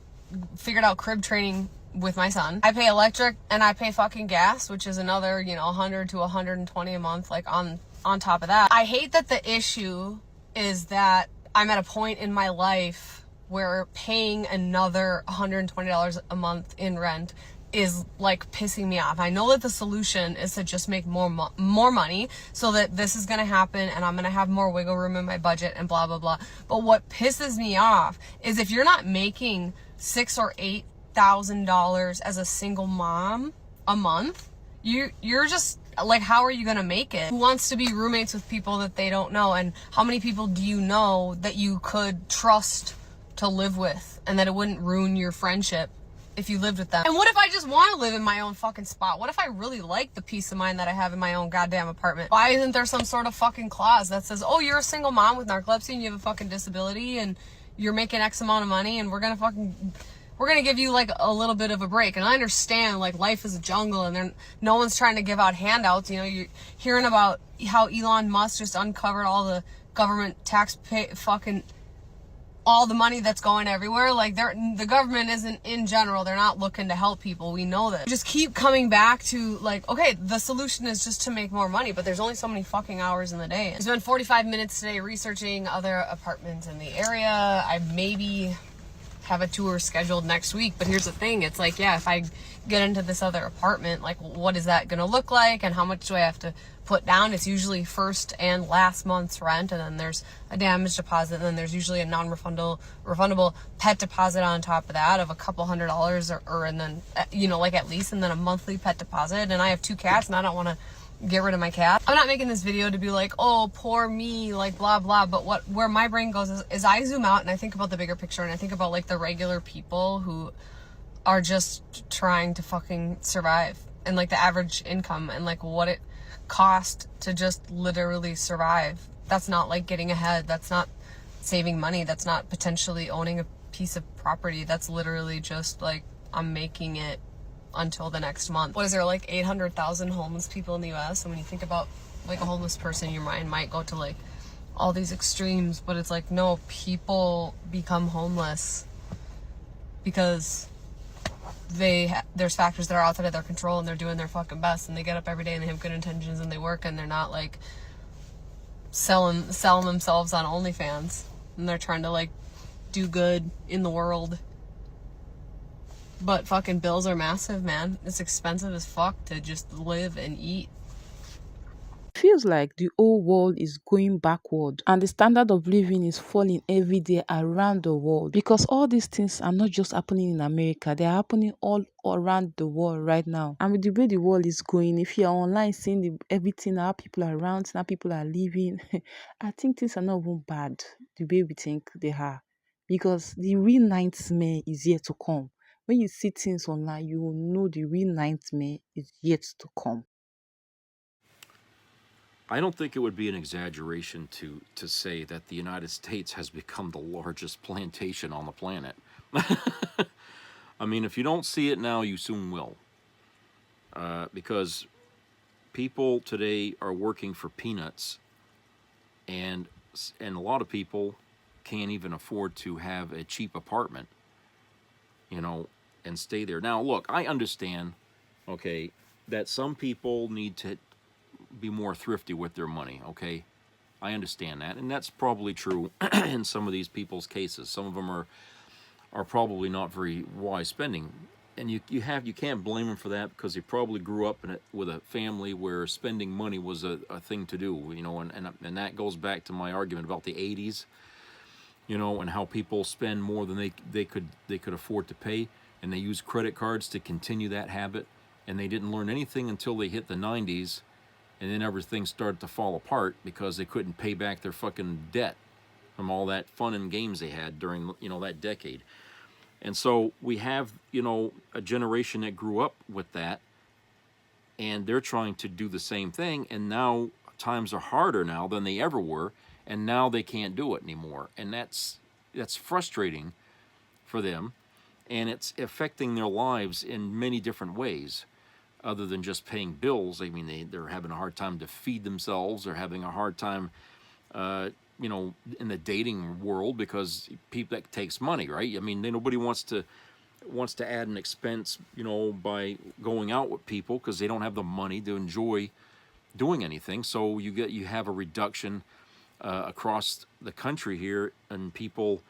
[SPEAKER 19] figured out crib training with my son. I pay electric and I pay fucking gas, which is another, $100 to $120 a month, like on top of that. I hate that the issue is that I'm at a point in my life where paying another $120 a month in rent is like pissing me off. I know that the solution is to just make more money so that this is going to happen and I'm going to have more wiggle room in my budget and blah, blah, blah. But what pisses me off is if you're not making $6,000 or $8,000 as a single mom a month, you're just like, how are you gonna make it? Who wants to be roommates with people that they don't know? And how many people do you know that you could trust to live with and that it wouldn't ruin your friendship if you lived with them? And what if I just want to live in my own fucking spot? What if I really like the peace of mind that I have in my own goddamn apartment? Why isn't there some sort of fucking clause that says, oh, you're a single mom with narcolepsy and you have a fucking disability and you're making X amount of money and we're gonna fucking we're gonna give you like a little bit of a break. And I understand like life is a jungle and no one's trying to give out handouts. You know, you're hearing about how Elon Musk just uncovered all the government fucking all the money that's going everywhere. Like the government isn't, in general, they're not looking to help people. We know that. Just keep coming back to like, okay, the solution is just to make more money, but there's only so many fucking hours in the day. I spent 45 minutes today researching other apartments in the area. I maybe have a tour scheduled next week, but here's the thing, it's like, yeah, if I get into this other apartment, like what is that gonna look like and how much do I have to put down? It's usually first and last month's rent, and then there's a damage deposit, and then there's usually a non-refundable pet deposit on top of that of a couple $100 or and then you know, like at least, and then a monthly pet deposit. And I have 2 cats and I don't want to get rid of my cat. I'm not making this video to be like, oh, poor me, like blah blah, but where my brain goes is I zoom out and I think about the bigger picture, and I think about like the regular people who are just trying to fucking survive, and like the average income and like what it cost to just literally survive. That's not like getting ahead, that's not saving money, that's not potentially owning a piece of property. That's literally just like, I'm making it until the next month. What is there, like 800,000 homeless people in the US? And when you think about like a homeless person, your mind might go to like all these extremes, but it's like, no, people become homeless because there's factors that are outside of their control, and they're doing their fucking best, and they get up every day and they have good intentions and they work, and they're not like selling themselves on OnlyFans, and they're trying to like do good in the world. But fucking bills are massive, man. It's expensive as fuck to just live and eat.
[SPEAKER 21] Feels like the whole world is going backward and the standard of living is falling every day around the world, because all these things are not just happening in America, they are happening all around the world right now. And with the way the world is going, if you are online seeing everything, how people are around, how people are living, I think things are not even bad the way we think they are, because the real nightmare is yet to come. When you see things online, you will know the real nightmare is yet to come.
[SPEAKER 2] I don't think it would be an exaggeration to say that the United States has become the largest plantation on the planet. I mean, if you don't see it now, you soon will. Because people today are working for peanuts, and a lot of people can't even afford to have a cheap apartment, you know, and stay there. Now, look, I understand, okay, that some people need to be more thrifty with their money, okay? I understand that, and that's probably true in some of these people's cases. Some of them are probably not very wise spending, and you can't blame them for that, because they probably grew up with a family where spending money was a thing to do, you know, and that goes back to my argument about the 80s, you know, and how people spend more than they could afford to pay, and they use credit cards to continue that habit, and they didn't learn anything until they hit the 90s. And then everything started to fall apart because they couldn't pay back their fucking debt from all that fun and games they had during, you know, that decade. And so we have, you know, a generation that grew up with that, and they're trying to do the same thing. And now times are harder now than they ever were, and now they can't do it anymore. And that's frustrating for them, and it's affecting their lives in many different ways. Other than just paying bills, I mean, they're having a hard time to feed themselves. They're having a hard time, you know, in the dating world, because that takes money, right? I mean, nobody wants to add an expense, you know, by going out with people, because they don't have the money to enjoy doing anything. So you have a reduction across the country here, and people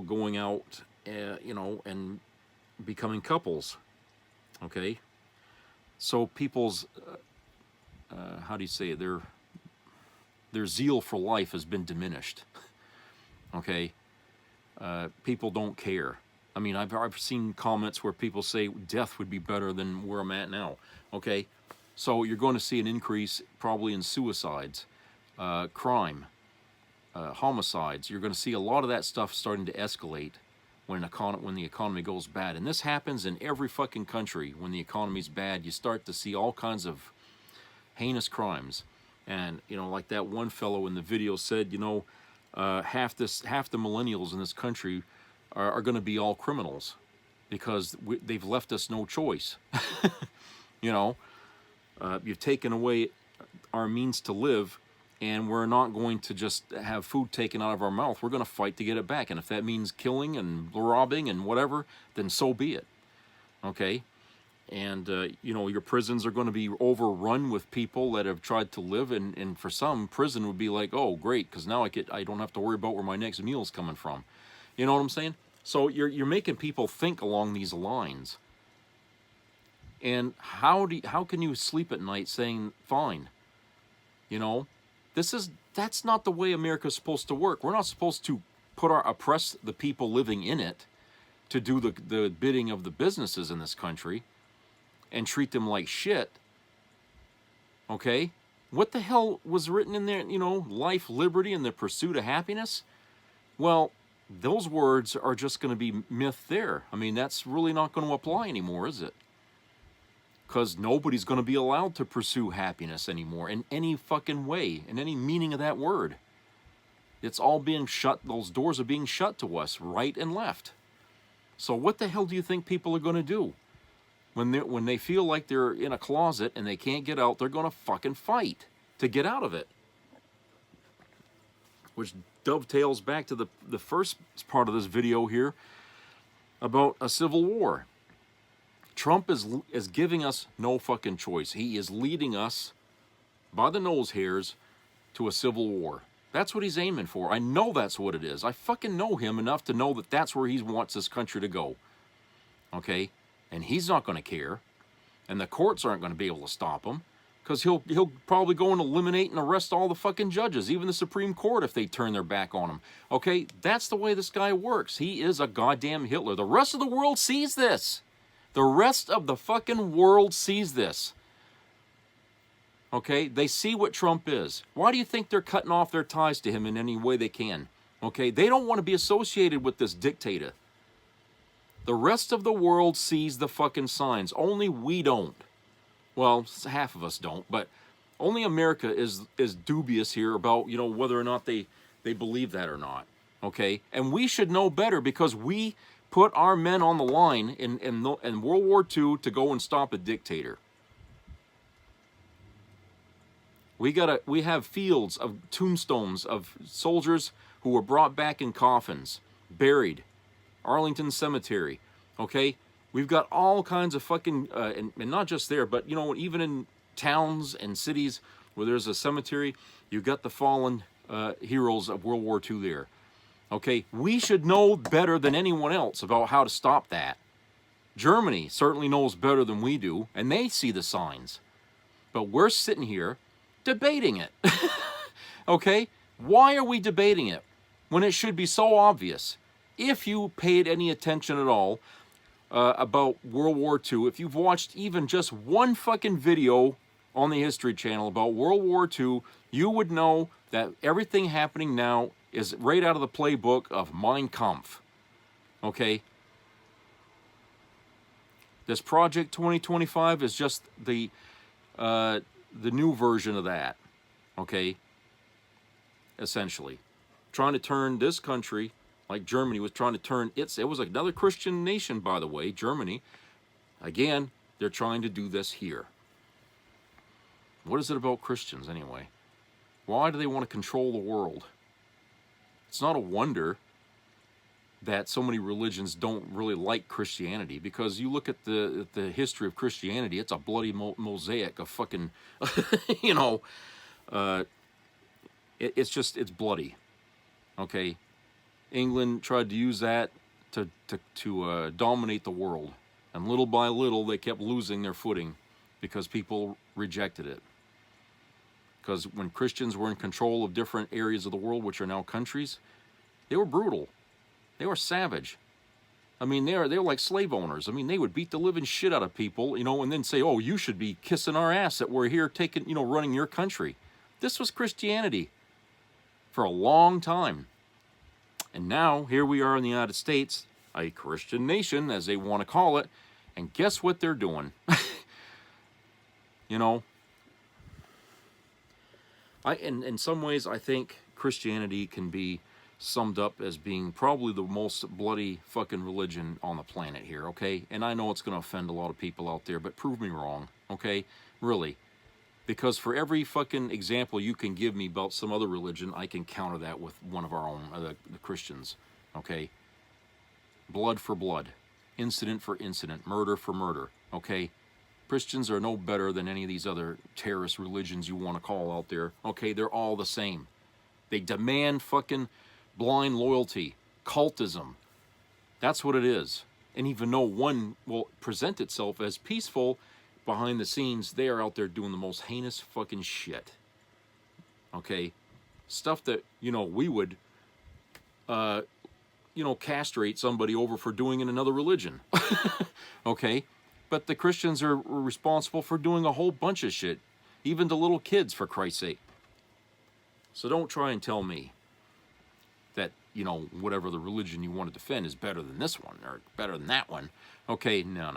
[SPEAKER 2] going out, you know, and becoming couples. Okay. So people's, how do you say it? Their zeal for life has been diminished. Okay, people don't care. I mean, I've seen comments where people say death would be better than where I'm at now. Okay, so you're going to see an increase probably in suicides, crime, homicides. You're going to see a lot of that stuff starting to escalate when the economy goes bad. And this happens in every fucking country. When the economy's bad, you start to see all kinds of heinous crimes. And, you know, like that one fellow in the video said, you know, half the millennials in this country are going to be all criminals because they've left us no choice. You know, you've taken away our means to live, and we're not going to just have food taken out of our mouth. We're going to fight to get it back. And if that means killing and robbing and whatever, then so be it. Okay? And, you know, your prisons are going to be overrun with people that have tried to live. And for some, prison would be like, oh, great, because now I don't have to worry about where my next meal's coming from. You know what I'm saying? So you're making people think along these lines. And how can you sleep at night saying, fine? You know, that's not the way America's supposed to work. We're not supposed to oppress the people living in it to do the bidding of the businesses in this country and treat them like shit. Okay? What the hell was written in there? You know, life, liberty, and the pursuit of happiness? Well, those words are just going to be myth there. I mean, that's really not going to apply anymore, is it? Because nobody's going to be allowed to pursue happiness anymore in any fucking way, in any meaning of that word. It's all being shut. Those doors are being shut to us, right and left. So what the hell do you think people are going to do? When they feel like they're in a closet and they can't get out, they're going to fucking fight to get out of it. Which dovetails back to the first part of this video here about a civil war. Trump is giving us no fucking choice. He is leading us by the nose hairs to a civil war. That's what he's aiming for. I know that's what it is. I fucking know him enough to know that that's where he wants this country to go. Okay? And he's not going to care. And the courts aren't going to be able to stop him. Because he'll probably go and eliminate and arrest all the fucking judges, even the Supreme Court, if they turn their back on him. Okay? That's the way this guy works. He is a goddamn Hitler. The rest of the world sees this. The rest of the fucking world sees this. Okay? They see what Trump is. Why do you think they're cutting off their ties to him in any way they can? Okay? They don't want to be associated with this dictator. The rest of the world sees the fucking signs. Only we don't. Well, half of us don't, but only America is dubious here about, you know, whether or not they believe that or not. Okay? And we should know better because we put our men on the line in World War II to go and stop a dictator. We have fields of tombstones of soldiers who were brought back in coffins, buried. Arlington Cemetery, okay? We've got all kinds of fucking, and not just there, but, you know, even in towns and cities where there's a cemetery, you've got the fallen heroes of World War II there. Okay, we should know better than anyone else about how to stop that. Germany certainly knows better than we do, and they see the signs. But we're sitting here debating it. Okay? Why are we debating it when it should be so obvious? If you paid any attention at all about World War II, if you've watched even just one fucking video on the History Channel about World War II, you would know that everything happening now is right out of the playbook of Mein Kampf. Okay? This Project 2025 is just the new version of that. Okay? Essentially. Trying to turn this country, like Germany was trying to turn it was another Christian nation, by the way, Germany. Again, they're trying to do this here. What is it about Christians, anyway? Why do they want to control the world? It's not a wonder that so many religions don't really like Christianity, because you look at the history of Christianity, it's a bloody mosaic of fucking, you know, it's bloody. Okay? England tried to use that to dominate the world. And little by little, they kept losing their footing because people rejected it. Because when Christians were in control of different areas of the world, which are now countries, they were brutal. They were savage. I mean, they were like slave owners. I mean, they would beat the living shit out of people, you know, and then say, oh, you should be kissing our ass that we're here taking, you know, running your country. This was Christianity for a long time. And now, here we are in the United States, a Christian nation, as they want to call it, and guess what they're doing? You know, in some ways, I think Christianity can be summed up as being probably the most bloody fucking religion on the planet here, okay? And I know it's going to offend a lot of people out there, but prove me wrong, okay? Really. Because for every fucking example you can give me about some other religion, I can counter that with one of our own, the Christians, okay? Blood for blood, incident for incident, murder for murder, okay? Christians are no better than any of these other terrorist religions you want to call out there, okay? They're all the same. They demand fucking blind loyalty, cultism. That's what it is. And even though one will present itself as peaceful, behind the scenes, they are out there doing the most heinous fucking shit. Okay? Stuff that, you know, we would, you know, castrate somebody over for doing in another religion. Okay? But the Christians are responsible for doing a whole bunch of shit. Even to little kids, for Christ's sake. So don't try and tell me that, you know, whatever the religion you want to defend is better than this one, or better than that one. Okay, no.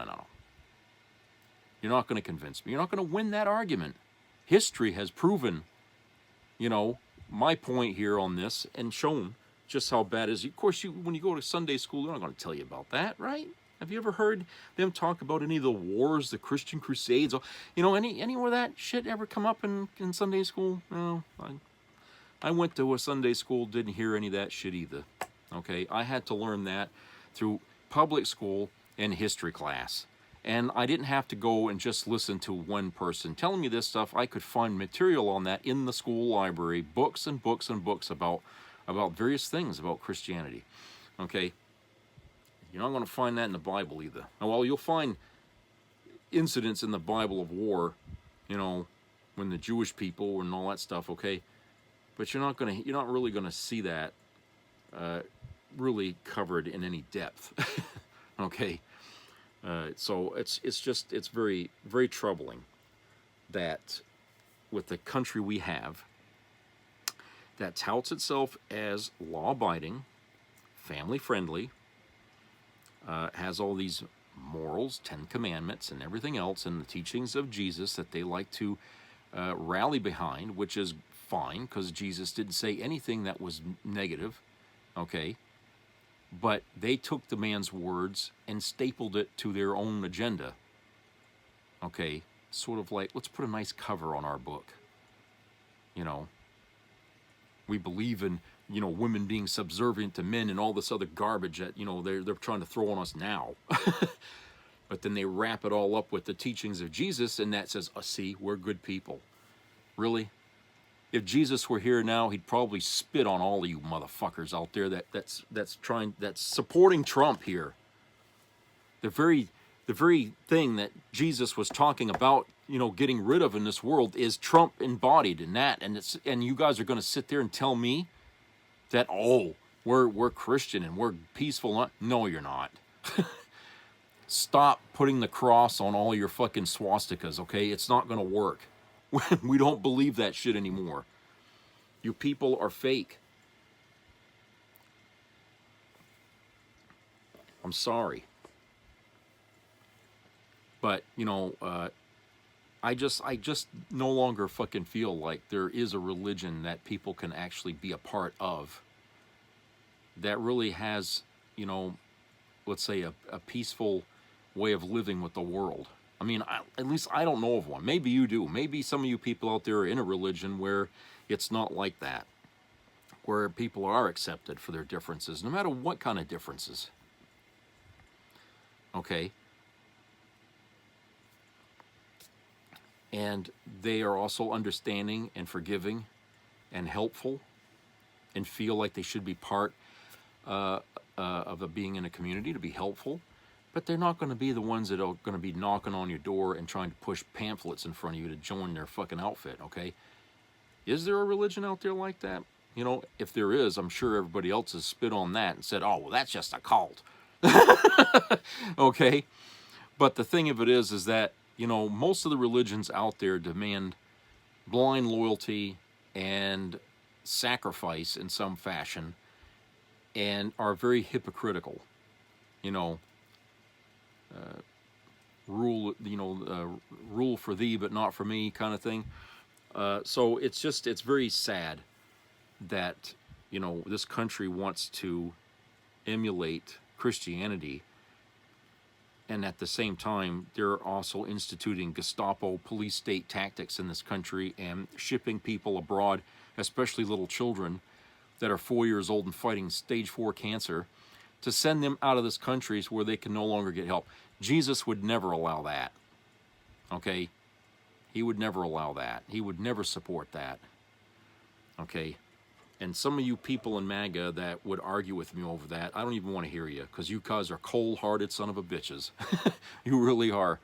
[SPEAKER 2] You're not going to convince me. You're not going to win that argument. History has proven, you know, my point here on this and shown just how bad it is. Of course, when you go to Sunday school, they're not going to tell you about that, right? Have you ever heard them talk about any of the wars, the Christian Crusades? You know, anywhere that shit ever come up in Sunday school? No, I went to a Sunday school, didn't hear any of that shit either. Okay, I had to learn that through public school and history class. And I didn't have to go and just listen to one person telling me this stuff. I could find material on that in the school library, books and books and books about various things about Christianity. Okay? You're not going to find that in the Bible either. Well, you'll find incidents in the Bible of war, you know, when the Jewish people and all that stuff, okay? But you're not really going to see that really covered in any depth. Okay? So it's very, very troubling that with the country we have that touts itself as law-abiding, family-friendly, has all these morals, 10 Commandments, and everything else, and the teachings of Jesus that they like to rally behind, which is fine, because Jesus didn't say anything that was negative, okay? But they took the man's words and stapled it to their own agenda. Okay, sort of like, let's put a nice cover on our book. You know, we believe in, you know, women being subservient to men and all this other garbage that, you know, they're trying to throw on us now. But then they wrap it all up with the teachings of Jesus, and that says, see, we're good people. Really? If Jesus were here now, he'd probably spit on all of you motherfuckers out there that's supporting Trump here. The very thing that Jesus was talking about, you know, getting rid of in this world is Trump embodied in that, and you guys are going to sit there and tell me that we're Christian and we're peaceful. No, you're not. Stop putting the cross on all your fucking swastikas, okay? It's not going to work. We don't believe that shit anymore. You people are fake. I'm sorry. But, you know, I just no longer fucking feel like there is a religion that people can actually be a part of that really has, you know, let's say a peaceful way of living with the world. I mean, at least I don't know of one. Maybe you do. Maybe some of you people out there are in a religion where it's not like that, where people are accepted for their differences, no matter what kind of differences. Okay? And they are also understanding and forgiving and helpful and feel like they should be part of being in a community, to be helpful. But they're not going to be the ones that are going to be knocking on your door and trying to push pamphlets in front of you to join their fucking outfit, okay? Is there a religion out there like that? You know, if there is, I'm sure everybody else has spit on that and said, oh, well, that's just a cult. Okay? But the thing of it is that, you know, most of the religions out there demand blind loyalty and sacrifice in some fashion and are very hypocritical. You know, rule for thee but not for me kind of thing. So it's very sad that, you know, this country wants to emulate Christianity, and at the same time, they're also instituting Gestapo police state tactics in this country and shipping people abroad, especially little children that are 4 years old and fighting stage 4 cancer, to send them out of this country where they can no longer get help. Jesus would never allow that. Okay? He would never allow that. He would never support that. Okay? And some of you people in MAGA that would argue with me over that, I don't even want to hear you, because you guys are cold-hearted son of a bitches. You really are.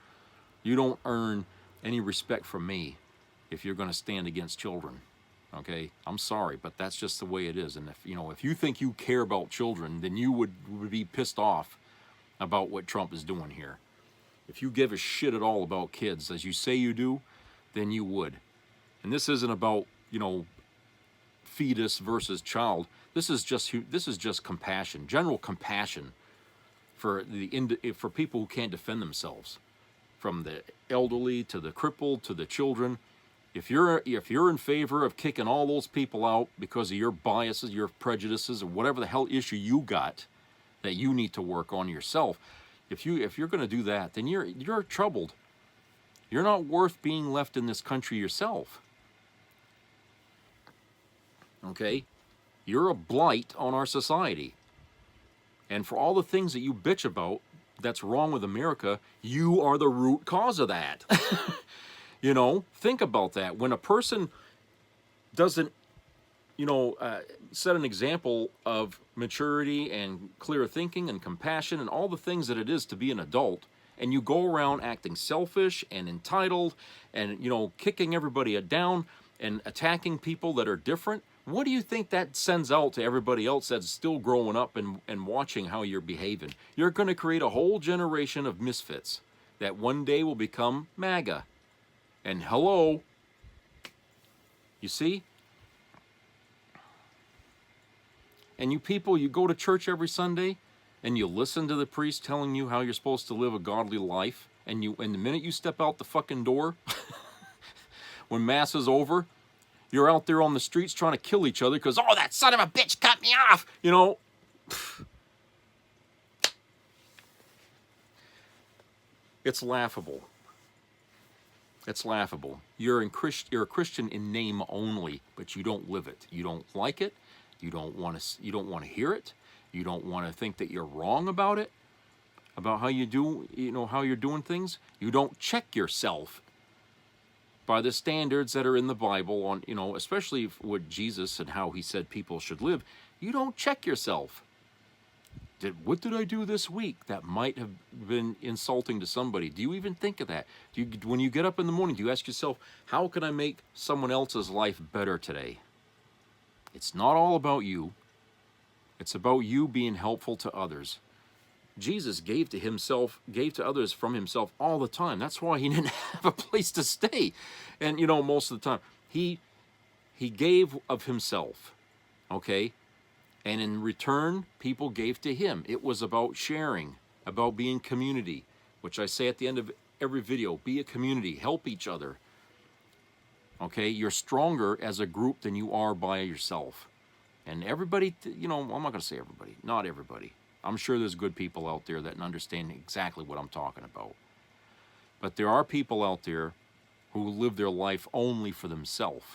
[SPEAKER 2] You don't earn any respect from me if you're going to stand against children. Okay? I'm sorry, but that's just the way it is. And if you think you care about children, then you would be pissed off about what Trump is doing here. If you give a shit at all about kids, as you say you do, then you would. And this isn't about, fetus versus child. This is just compassion, general compassion for people who can't defend themselves, from the elderly to the crippled to the children. If you're in favor of kicking all those people out because of your biases, your prejudices, or whatever the hell issue you got that you need to work on yourself, if you're going to do that, then you're troubled. You're not worth being left in this country yourself. Okay? You're a blight on our society. And for all the things that you bitch about that's wrong with America, you are the root cause of that. Think about that. When a person doesn't, set an example of maturity and clear thinking and compassion and all the things that it is to be an adult, and you go around acting selfish and entitled and, kicking everybody down and attacking people that are different, what do you think that sends out to everybody else that's still growing up and watching how you're behaving? You're going to create a whole generation of misfits that one day will become MAGA. And hello, you see? And you people, you go to church every Sunday and you listen to the priest telling you how you're supposed to live a godly life, and the minute you step out the fucking door, when Mass is over, you're out there on the streets trying to kill each other because, oh, that son of a bitch cut me off, It's laughable. It's laughable. You're a Christian in name only, but you don't live it. You don't like it. You don't want to hear it. You don't want to think that you're wrong about it, about how you do, how you're doing things. You don't check yourself by the standards that are in the Bible on, especially with Jesus and how he said people should live. You don't check yourself. What did I do this week that might have been insulting to somebody? Do you even think of that? When you get up in the morning, do you ask yourself, how can I make someone else's life better today? It's not all about you. It's about you being helpful to others. Jesus gave to others from himself all the time. That's why he didn't have a place to stay. And, most of the time, he gave of himself, okay? And in return, people gave to him. It was about sharing, about being community, which I say at the end of every video, be a community, help each other. Okay, you're stronger as a group than you are by yourself. And everybody, I'm not going to say everybody, not everybody. I'm sure there's good people out there that understand exactly what I'm talking about. But there are people out there who live their life only for themselves.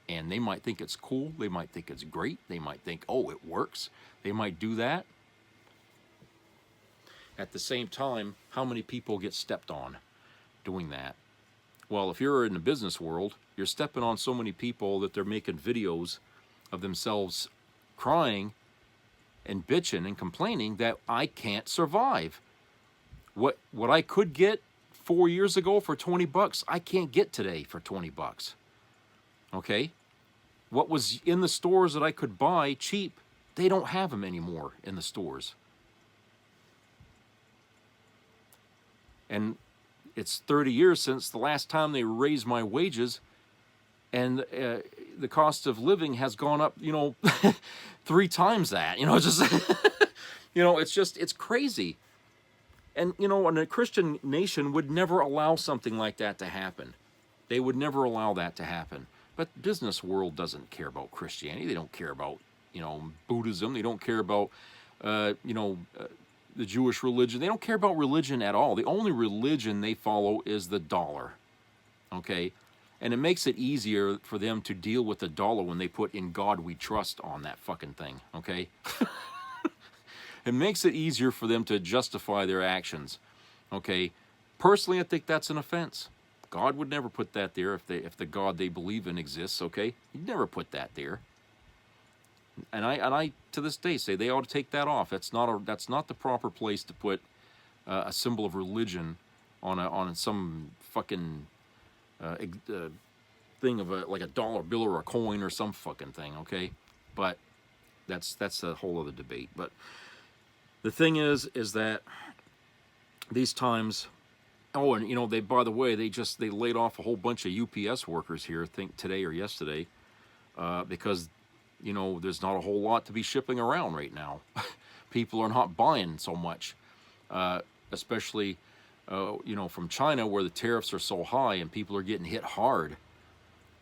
[SPEAKER 2] And they might think it's cool. They might think it's great. They might think, oh, it works. They might do that. At the same time, how many people get stepped on doing that? Well, if you're in the business world, you're stepping on so many people that they're making videos of themselves crying and bitching and complaining that I can't survive. What I could get 4 years ago for $20, I can't get today for $20. Okay? What was in the stores that I could buy cheap, they don't have them anymore in the stores. And it's 30 years since the last time they raised my wages, and the cost of living has gone up, 3 times that. It's crazy. And, a Christian nation would never allow something like that to happen. They would never allow that to happen. But business world doesn't care about Christianity. They don't care about you know, Buddhism. They don't care about, you know, the Jewish religion. They don't care about religion at all. The only religion they follow is the dollar, okay? And it makes it easier for them to deal with the dollar when they put "In God We Trust" on that fucking thing, okay? It makes it easier for them to justify their actions, okay? Personally, I think that's an offense. God would never put that there if the God they believe in exists, okay? He'd never put that there. And I to this day say they ought to take that off. That's not the proper place to put a symbol of religion on some fucking thing of like a dollar bill or a coin or some fucking thing, okay? But that's a whole other debate. But the thing is that these times, oh, and you know, by the way, they laid off a whole bunch of UPS workers here, I think today or yesterday, because, you know, there's not a whole lot to be shipping around right now. People are not buying so much, especially, you know, from China, where the tariffs are so high and people are getting hit hard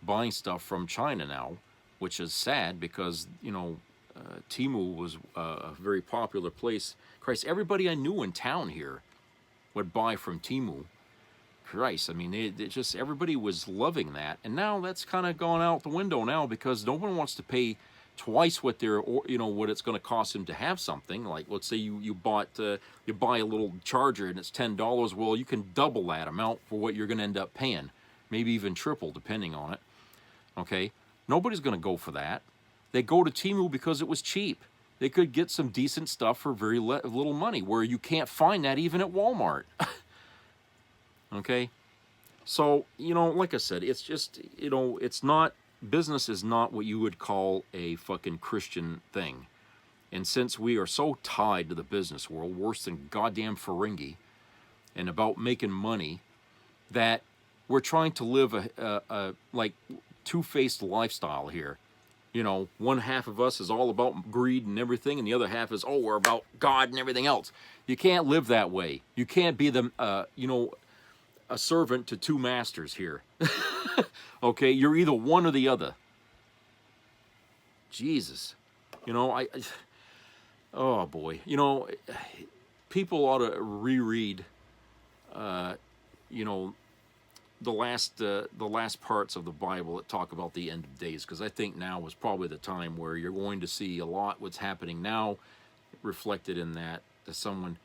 [SPEAKER 2] buying stuff from China now, which is sad because, you know, Temu was a very popular place. Christ, everybody I knew in town here would buy from Temu. Christ, I mean, it just, everybody was loving that. And now that's kind of gone out the window now because no one wants to pay twice what you know, what it's going to cost them to have something. Like, let's say you buy a little charger and it's $10. Well, you can double that amount for what you're going to end up paying. Maybe even triple, depending on it. Okay? Nobody's going to go for that. They go to Temu because it was cheap. They could get some decent stuff for very little money, where you can't find that even at Walmart. Okay? So, you know, like I said, it's just, you know, it's not, business is not what you would call a fucking Christian thing. And since we are so tied to the business world, worse than goddamn Ferengi, and about making money, that we're trying to live a like two-faced lifestyle here. You know, one half of us is all about greed and everything, and the other half is, oh, we're about God and everything else. You can't live that way. You can't be the, you know, a servant to two masters here. Okay, you're either one or the other. Jesus. You know, oh boy. You know, people ought to reread, you know, the last parts of the Bible that talk about the end of days, because I think now is probably the time where you're going to see a lot what's happening now reflected in that someone,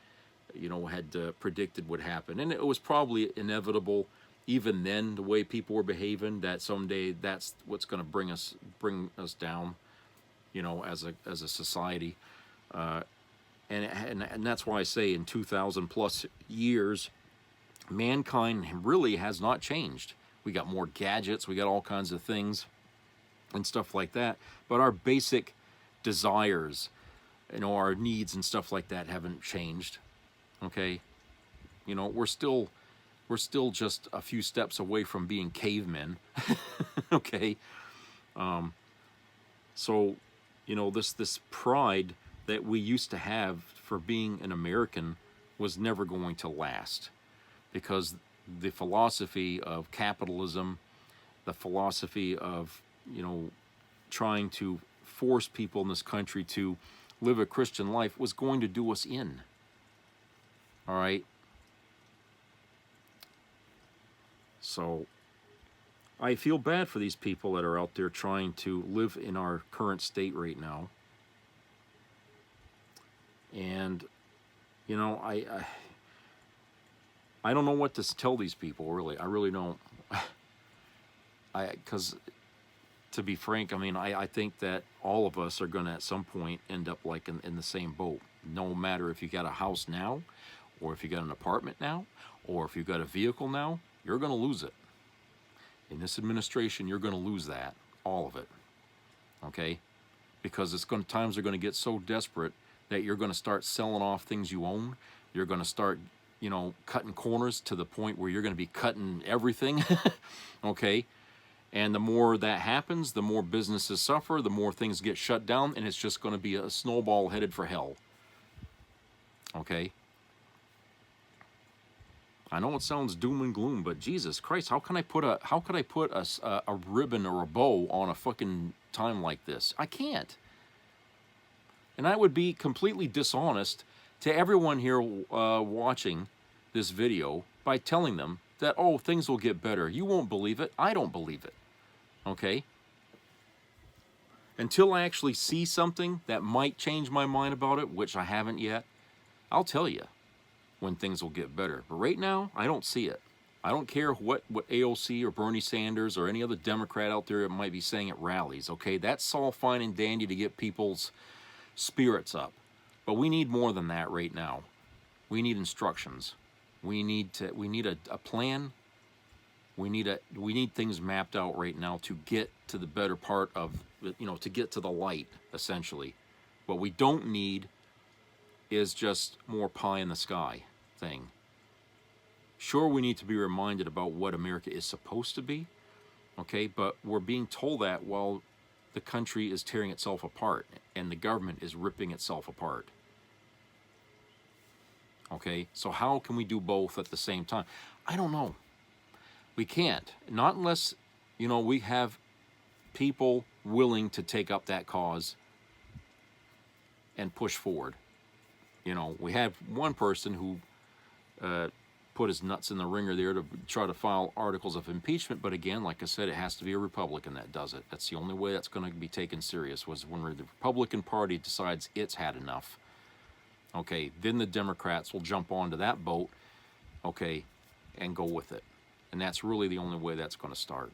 [SPEAKER 2] you know, had predicted would happen. And it was probably inevitable even then, the way people were behaving, that someday that's what's going to bring us down, you know, as a society. And that's why I say in 2,000 plus years, mankind really has not changed. We got more gadgets, we got all kinds of things and stuff like that, but our basic desires, you know, our needs and stuff like that haven't changed. Okay, you know, we're still just a few steps away from being cavemen. Okay, so, you know, this pride that we used to have for being an American was never going to last, because the philosophy of capitalism, the philosophy of, you know, trying to force people in this country to live a Christian life was going to do us in. All right? So I feel bad for these people that are out there trying to live in our current state right now. And, you know, I don't know what to tell these people, really. I really don't. Because, to be frank, I mean, I think that all of us are going to at some point end up like in the same boat. No matter if you got a house now, or if you got an apartment now, or if you got a vehicle now, you're going to lose it. In this administration, you're going to lose that, all of it. Okay? Because times are going to get so desperate that you're going to start selling off things you own. You're going to start, you know, cutting corners to the point where you're going to be cutting everything. Okay? And the more that happens, the more businesses suffer, the more things get shut down, and it's just going to be a snowball headed for hell. Okay? I know it sounds doom and gloom, but Jesus Christ, how could I put a ribbon or a bow on a fucking time like this? I can't. And I would be completely dishonest to everyone here watching this video by telling them that, oh, things will get better. You won't believe it. I don't believe it. Okay? Until I actually see something that might change my mind about it, which I haven't yet, I'll tell you when things will get better. But right now, I don't see it. I don't care what AOC or Bernie Sanders or any other Democrat out there might be saying at rallies, okay? That's all fine and dandy to get people's spirits up. But we need more than that right now. We need instructions. We need a plan. We need things mapped out right now to get to the better part of, to get to the light, essentially. What we don't need is just more pie in the sky thing. Sure, we need to be reminded about what America is supposed to be, okay? But we're being told that while the country is tearing itself apart and the government is ripping itself apart. Okay, so how can we do both at the same time? I don't know. We can't. Not unless, we have people willing to take up that cause and push forward. We have one person who put his nuts in the ringer there to try to file articles of impeachment, but again, like I said, it has to be a Republican that does it. That's the only way that's going to be taken serious, was when the Republican Party decides it's had enough. Okay, then the Democrats will jump onto that boat, okay, and go with it. And that's really the only way that's going to start.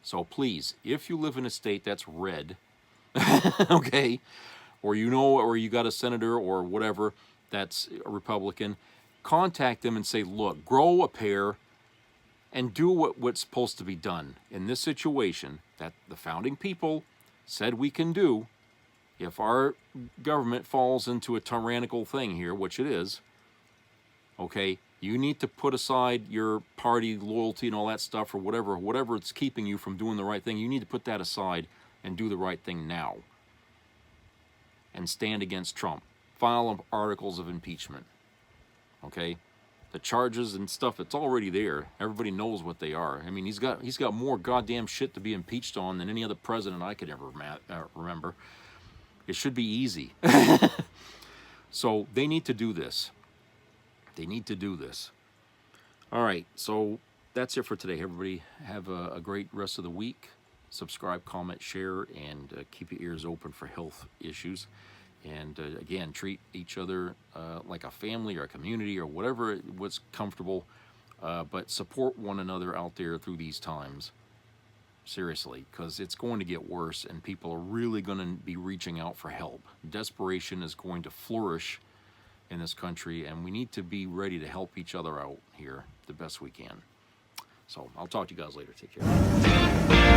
[SPEAKER 2] So please, if you live in a state that's red, okay, or you got a senator or whatever that's a Republican, contact them and say, look, grow a pair and do what's supposed to be done. In this situation that the founding people said we can do, if our government falls into a tyrannical thing here, which it is, okay, you need to put aside your party loyalty and all that stuff, or whatever it's keeping you from doing the right thing. You need to put that aside and do the right thing now. And stand against Trump. File articles of impeachment. Okay? The charges and stuff, it's already there. Everybody knows what they are. I mean, he's got more goddamn shit to be impeached on than any other president I could ever remember. It should be easy. So they need to do this. They need to do this. All right, so that's it for today. Everybody have a great rest of the week. Subscribe, comment, share, and keep your ears open for health issues. And again, treat each other like a family or a community or what's comfortable. But support one another out there through these times. Seriously, because it's going to get worse and people are really going to be reaching out for help. Desperation is going to flourish in this country, and we need to be ready to help each other out here the best we can. So I'll talk to you guys later. Take care.